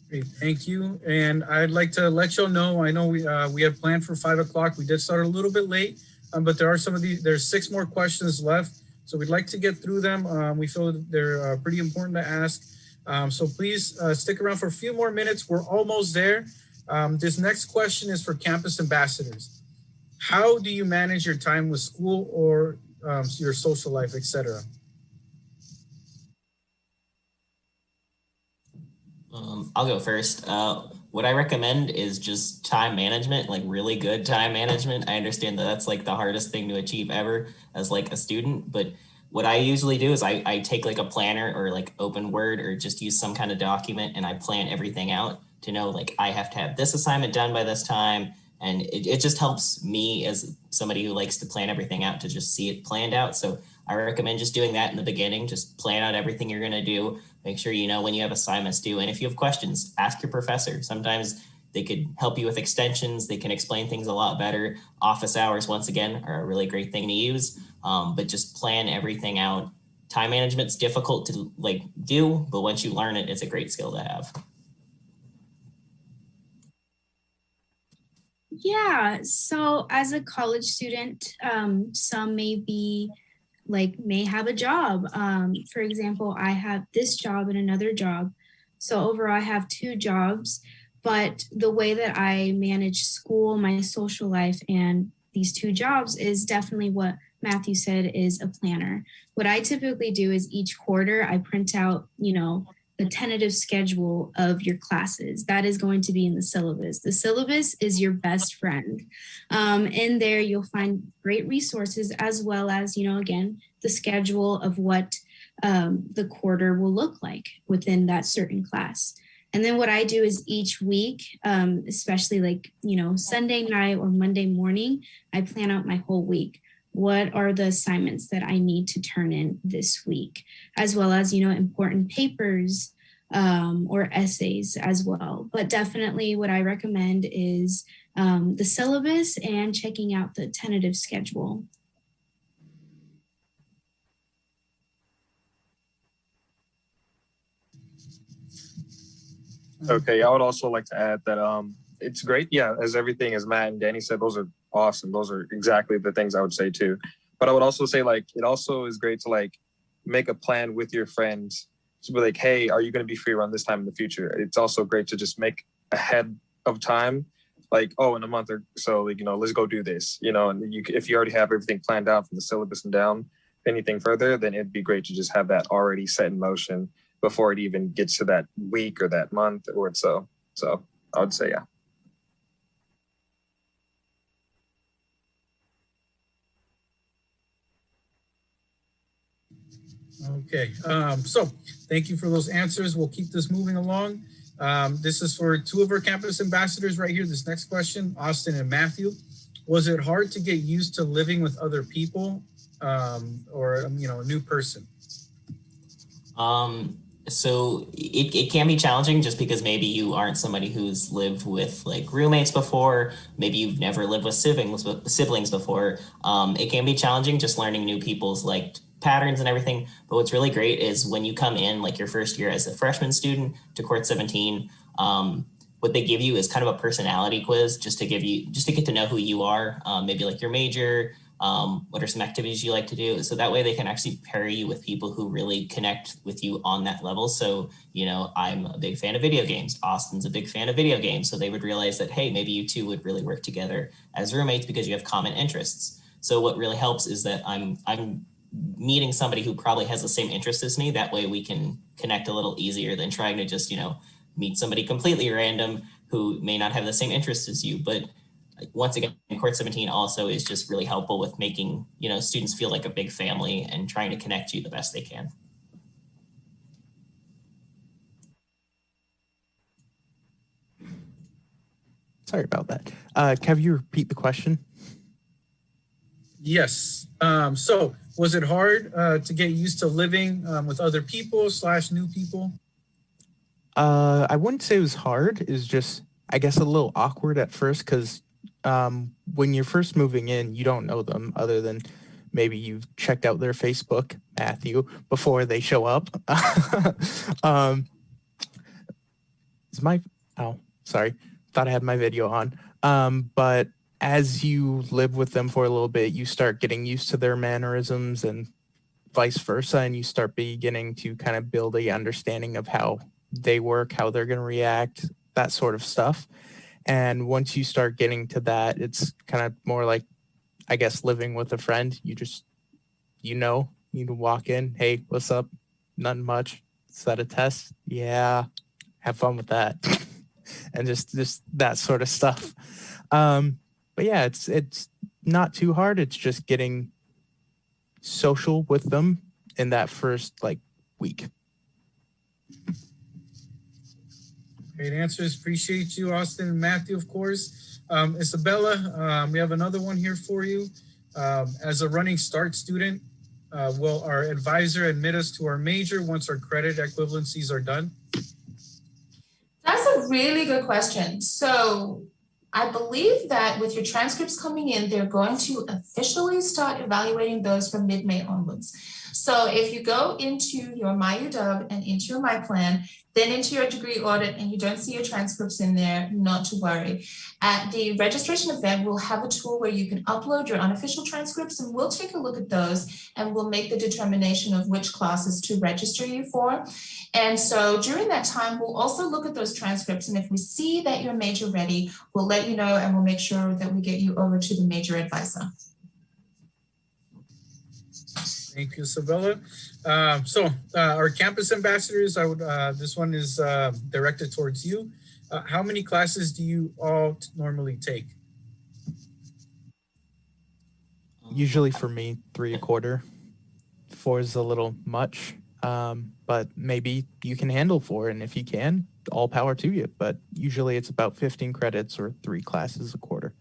Great, thank you. And I'd like to let you know, I know we had planned for 5 o'clock. We did start a little bit late, but there are there's 6 more questions left. So we'd like to get through them. We feel that they're pretty important to ask. So please stick around for a few more minutes. We're almost there. This next question is for campus ambassadors. How do you manage your time with school or your social life, etc.? I'll go first. What I recommend is just time management, like really good time management. I understand that that's like the hardest thing to achieve ever as like a student, but what I usually do is I take like a planner or like open Word or just use some kind of document, and I plan everything out to know like I have to have this assignment done by this time. And it just helps me as somebody who likes to plan everything out to just see it planned out. So I recommend just doing that in the beginning. Just plan out everything you're going to do. Make sure you know when you have assignments due. And if you have questions, ask your professor. Sometimes they could help you with extensions. They can explain things a lot better. Office hours, once again, are a really great thing to use. But just plan everything out. Time management's difficult to like do, but once you learn it, it's a great skill to have. Yeah, so as a college student, some may have a job. For example, I have this job and another job. So overall, I have 2 jobs, but the way that I manage school, my social life, and these 2 jobs is definitely what Matthew said, is a planner. What I typically do is each quarter, I print out, the tentative schedule of your classes. That is going to be in the syllabus. The syllabus is your best friend. In there, you'll find great resources, as well as, again, the schedule of what the quarter will look like within that certain class. And then what I do is each week, especially Sunday night or Monday morning, I plan out my whole week. What are the assignments that I need to turn in this week, as well as, important papers or essays as well. But definitely what I recommend is the syllabus and checking out the tentative schedule. Okay, I would also like to add that it's great. Yeah, as everything as Matt and Danny said, those are awesome. Those are exactly the things I would say too. But I would also say it also is great to make a plan with your friends to be like, hey, are you going to be free around this time in the future? It's also great to just make ahead of time, in a month or so, let's go do this, and if you already have everything planned out from the syllabus and down anything further, then it'd be great to just have that already set in motion before it even gets to that week or that month or so. So I would say, yeah. Okay, so thank you for those answers. We'll keep this moving along. This is for 2 of our campus ambassadors right here. This next question, Austin and Matthew. Was it hard to get used to living with other people or, a new person? So it can be challenging just because maybe you aren't somebody who's lived with like roommates before, maybe you've never lived with siblings before. It can be challenging just learning new people's like patterns and everything. But what's really great is when you come in like your first year as a freshman student to Court 17, what they give you is kind of a personality quiz just to get to know who you are, maybe like your major, what are some activities you like to do? So that way they can actually pair you with people who really connect with you on that level. So, you know, I'm a big fan of video games. Austin's a big fan of video games. So they would realize that, hey, maybe you two would really work together as roommates because you have common interests. So what really helps is that I'm meeting somebody who probably has the same interests as me. That way we can connect a little easier than trying to just, you know, meet somebody completely random who may not have the same interests as you. But once again, Court 17 also is just really helpful with making, you know, students feel like a big family and trying to connect you the best they can. Sorry about that. Can you repeat the question? Yes. So was it hard to get used to living with other people / new people? I wouldn't say it was hard. It's just, I guess, a little awkward at first because when you're first moving in, you don't know them other than maybe you've checked out their Facebook, Matthew, before they show up. Sorry. Thought I had my video on. But as you live with them for a little bit, you start getting used to their mannerisms and vice versa, and you start beginning to kind of build a understanding of how they work, how they're going to react, that sort of stuff. And once you start getting to that, it's kind of more like, I guess, living with a friend. You just, you walk in, hey, what's up? Nothing much. Is that a test? Yeah. Have fun with that. And just that sort of stuff. But yeah, it's not too hard. It's just getting social with them in that first week. Great answers. Appreciate you, Austin and Matthew, of course. Isabella, we have another one here for you. As a running start student, will our advisor admit us to our major once our credit equivalencies are done? That's a really good question. So I believe that with your transcripts coming in, they're going to officially start evaluating those from mid-May onwards. So if you go into your MyUW and into your MyPlan, then into your degree audit and you don't see your transcripts in there, not to worry. At the registration event, we'll have a tool where you can upload your unofficial transcripts and we'll take a look at those and we'll make the determination of which classes to register you for. And so during that time, we'll also look at those transcripts. And if we see that you're major ready, we'll let you know and we'll make sure that we get you over to the major advisor. Thank you, Isabella. Our campus ambassadors, this one is directed towards you. How many classes do you all normally take? Usually for me, 3 a quarter. 4 is a little much, but maybe you can handle 4. And if you can, all power to you. But usually it's about 15 credits or 3 classes a quarter.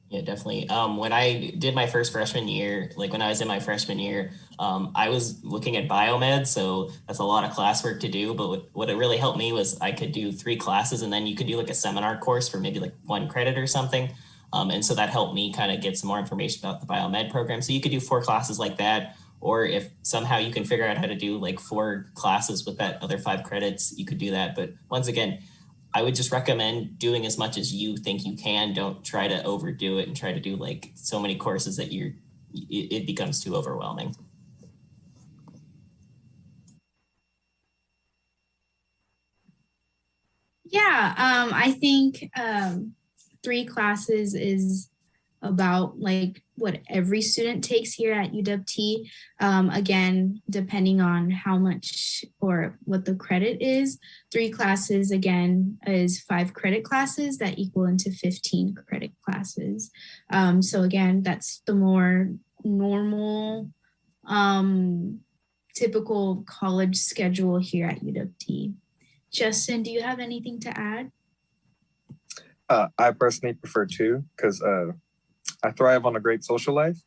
Yeah, definitely. When I did my first freshman year, when I was in my freshman year, I was looking at biomed. So that's a lot of classwork to do. But what it really helped me was I could do 3 classes and then you could do a seminar course for maybe 1 credit or something. And so that helped me kind of get some more information about the biomed program. So you could do 4 classes like that. Or if somehow you can figure out how to do 4 classes with that other 5 credits, you could do that. But once again, I would just recommend doing as much as you think you can. Don't try to overdo it and try to do so many courses that it becomes too overwhelming. Yeah, I think 3 classes is about what every student takes here at UWT. Again, depending on how much or what the credit is, 3 classes again is 5 credit classes that equal into 15 credit classes. So again, that's the more normal, typical college schedule here at UWT. Justin, do you have anything to add? I personally prefer 2 because I thrive on a great social life,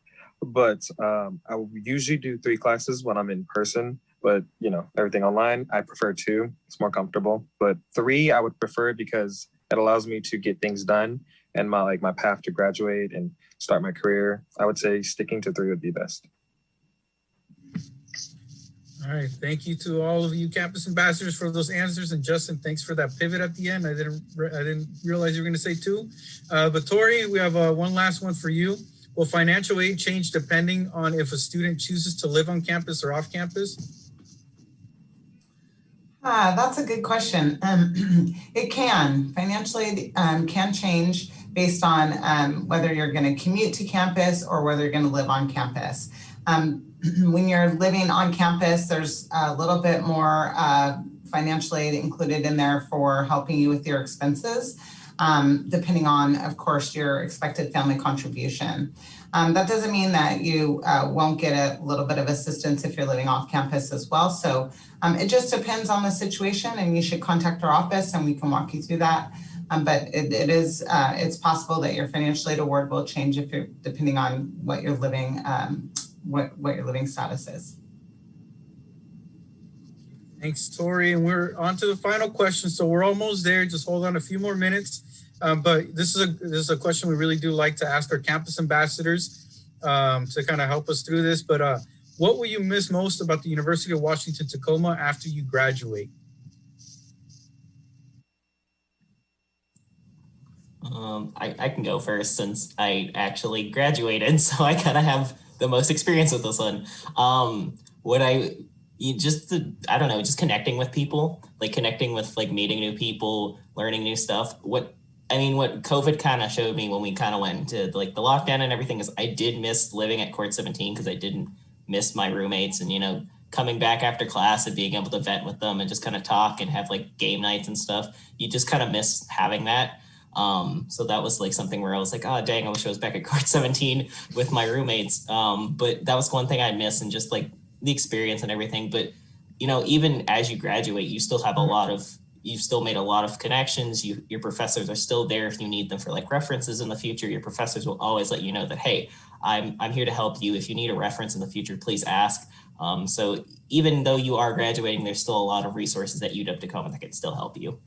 but I will usually do 3 classes when I'm in person but everything online, I prefer 2. It's more comfortable. But 3, I would prefer because it allows me to get things done and my path to graduate and start my career. I would say sticking to 3 would be best. All right, thank you to all of you campus ambassadors for those answers, and Justin, thanks for that pivot at the end. I didn't realize you were going to say 2. But Tori, we have one last one for you. Will financial aid change depending on if a student chooses to live on campus or off campus? That's a good question. It can. Financial aid can change based on whether you're going to commute to campus or whether you're going to live on campus. When you're living on campus, there's a little bit more financial aid included in there for helping you with your expenses, depending on, of course, your expected family contribution. That doesn't mean that you won't get a little bit of assistance if you're living off campus as well. So it just depends on the situation, and you should contact our office and we can walk you through that. But it's possible that your financial aid award will change depending on what you're living, what your living status is. Thanks, Tori. And we're on to the final question. So we're almost there. Just hold on a few more minutes. But this is a question we really do like to ask our campus ambassadors to kind of help us through this. But what will you miss most about the University of Washington Tacoma after you graduate? I can go first since I actually graduated, so I kind of have the most experience with this one. Just connecting with people, connecting with meeting new people, learning new stuff. What COVID kind of showed me when we kind of went into the lockdown and everything is I did miss living at Court 17 because I didn't miss my roommates and, coming back after class and being able to vent with them and just kind of talk and have game nights and stuff. You just kind of miss having that. So that was something where I was oh dang, I wish I was back at Court 17 with my roommates. But that was one thing I miss and just the experience and everything. But, even as you graduate, you still have you've still made a lot of connections. Your professors are still there if you need them for references in the future. Your professors will always let you know that, hey, I'm here to help you. If you need a reference in the future, please ask. So even though you are graduating, there's still a lot of resources at UW-Tacoma that can still help you.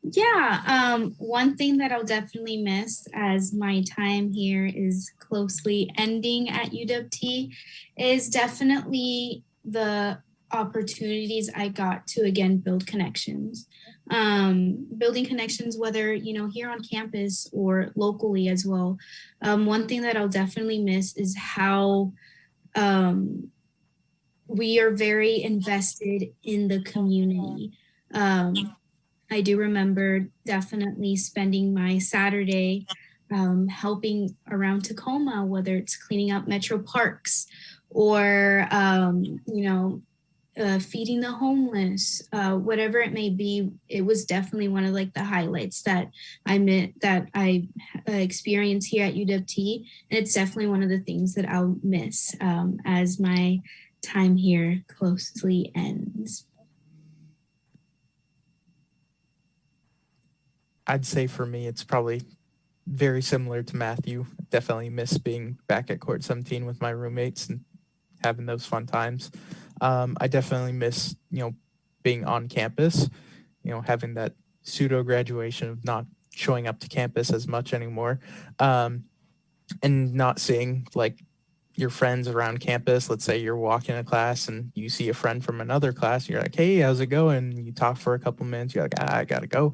Yeah, one thing that I'll definitely miss as my time here is closely ending at UW-T is definitely the opportunities I got to, again, build connections. Building connections, whether, here on campus or locally as well. One thing that I'll definitely miss is how we are very invested in the community. I do remember definitely spending my Saturday helping around Tacoma, whether it's cleaning up metro parks or, feeding the homeless, whatever it may be. It was definitely one of the highlights that I experienced here at UW-T. And it's definitely one of the things that I'll miss as my time here closely ends. I'd say for me, it's probably very similar to Matthew. Definitely miss being back at Court 17 with my roommates and having those fun times. I definitely miss, being on campus, having that pseudo graduation of not showing up to campus as much anymore, and not seeing your friends around campus. Let's say you're walking to class and you see a friend from another class. You're like, hey, how's it going? You talk for a couple minutes. You're like, I gotta go.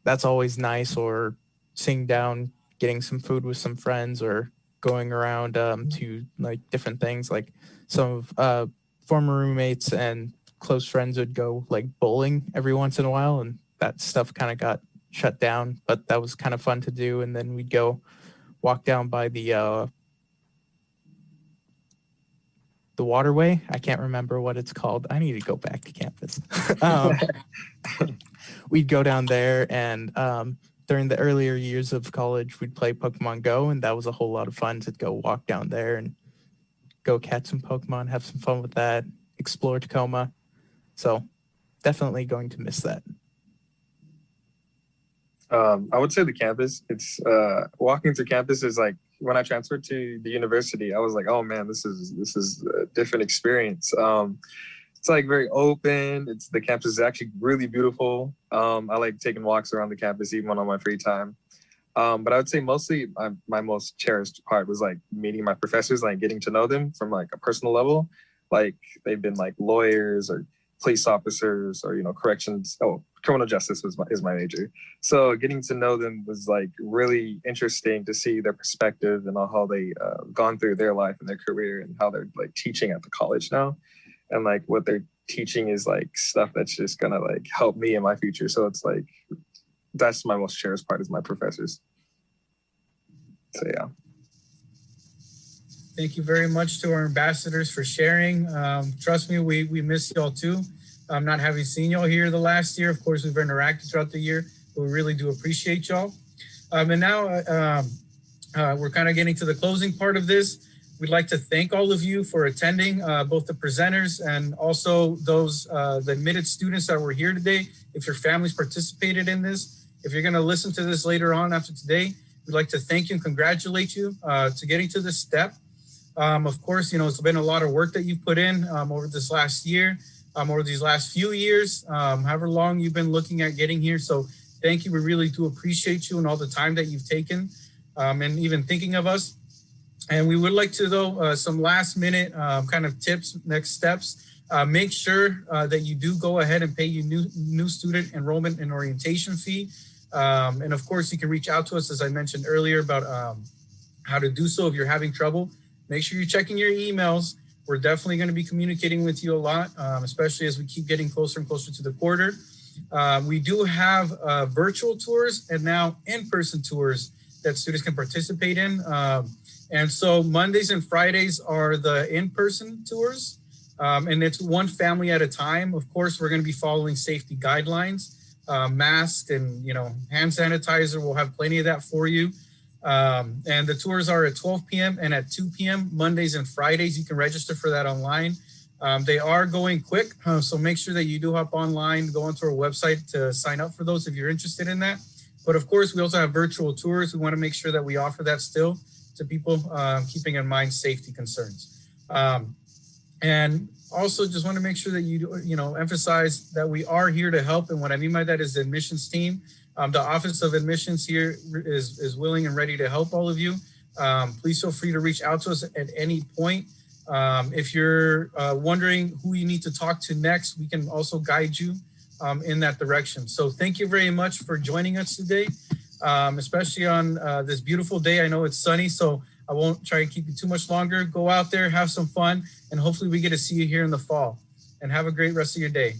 That's always nice. Or sitting down, getting some food with some friends, or going around to different things. Some of former roommates and close friends would go bowling every once in a while, and that stuff kind of got shut down, but that was kind of fun to do. And then we'd go walk down by the waterway. I can't remember what it's called. I need to go back to campus. We'd go down there, and during the earlier years of college, we'd play Pokemon Go, and that was a whole lot of fun to go walk down there and go catch some Pokemon, have some fun with that, explore Tacoma. So definitely going to miss that. I would say the campus. It's walking through campus is when I transferred to the university, I was like, oh man, this is a different experience. It's like very open. The campus is actually really beautiful. I like taking walks around the campus even on my free time. But I would say mostly my most cherished part was like meeting my professors, like getting to know them from like a personal level. Like they've been like lawyers or police officers or, corrections. Oh, criminal justice is my major. So getting to know them was like really interesting to see their perspective and how they gone through their life and their career and how they're like teaching at the college now. And like what they're teaching is like stuff that's just gonna like help me in my future. So it's like, that's my most cherished part is my professors. So yeah. Thank you very much to our ambassadors for sharing. Trust me, we miss y'all too. Not having seen y'all here the last year. Of course, we've interacted throughout the year, but we really do appreciate y'all. And now we're kind of getting to the closing part of this. We'd like to thank all of you for attending, both the presenters and also those the admitted students that were here today. If your families participated in this, if you're gonna listen to this later on after today, we'd like to thank you and congratulate you to getting to this step. Of course, it's been a lot of work that you've put in over this last year, over these last few years, however long you've been looking at getting here. So thank you. We really do appreciate you and all the time that you've taken and even thinking of us. And we would like to, though, some last minute kind of tips, next steps. Make sure that you do go ahead and pay your new student enrollment and orientation fee. And of course, you can reach out to us, as I mentioned earlier, about how to do so if you're having trouble. Make sure you're checking your emails. We're definitely going to be communicating with you a lot, especially as we keep getting closer and closer to the quarter. We do have virtual tours and now in-person tours that students can participate in. And so Mondays and Fridays are the in-person tours, and it's one family at a time. Of course, we're going to be following safety guidelines, masks and hand sanitizer. We'll have plenty of that for you. And the tours are at 12 p.m. and at 2 p.m. Mondays and Fridays. You can register for that online. They are going quick, so make sure that you do hop online, go onto our website to sign up for those if you're interested in that. But of course, we also have virtual tours. We want to make sure that we offer that still to people, keeping in mind safety concerns. And also just want to make sure that you emphasize that we are here to help. And what I mean by that is the admissions team. The Office of Admissions here is willing and ready to help all of you. Please feel free to reach out to us at any point. If you're wondering who you need to talk to next, we can also guide you in that direction. So thank you very much for joining us today, especially on this beautiful day. I know it's sunny, so I won't try to keep you too much longer. Go out there, have some fun, and hopefully we get to see you here in the fall. And have a great rest of your day.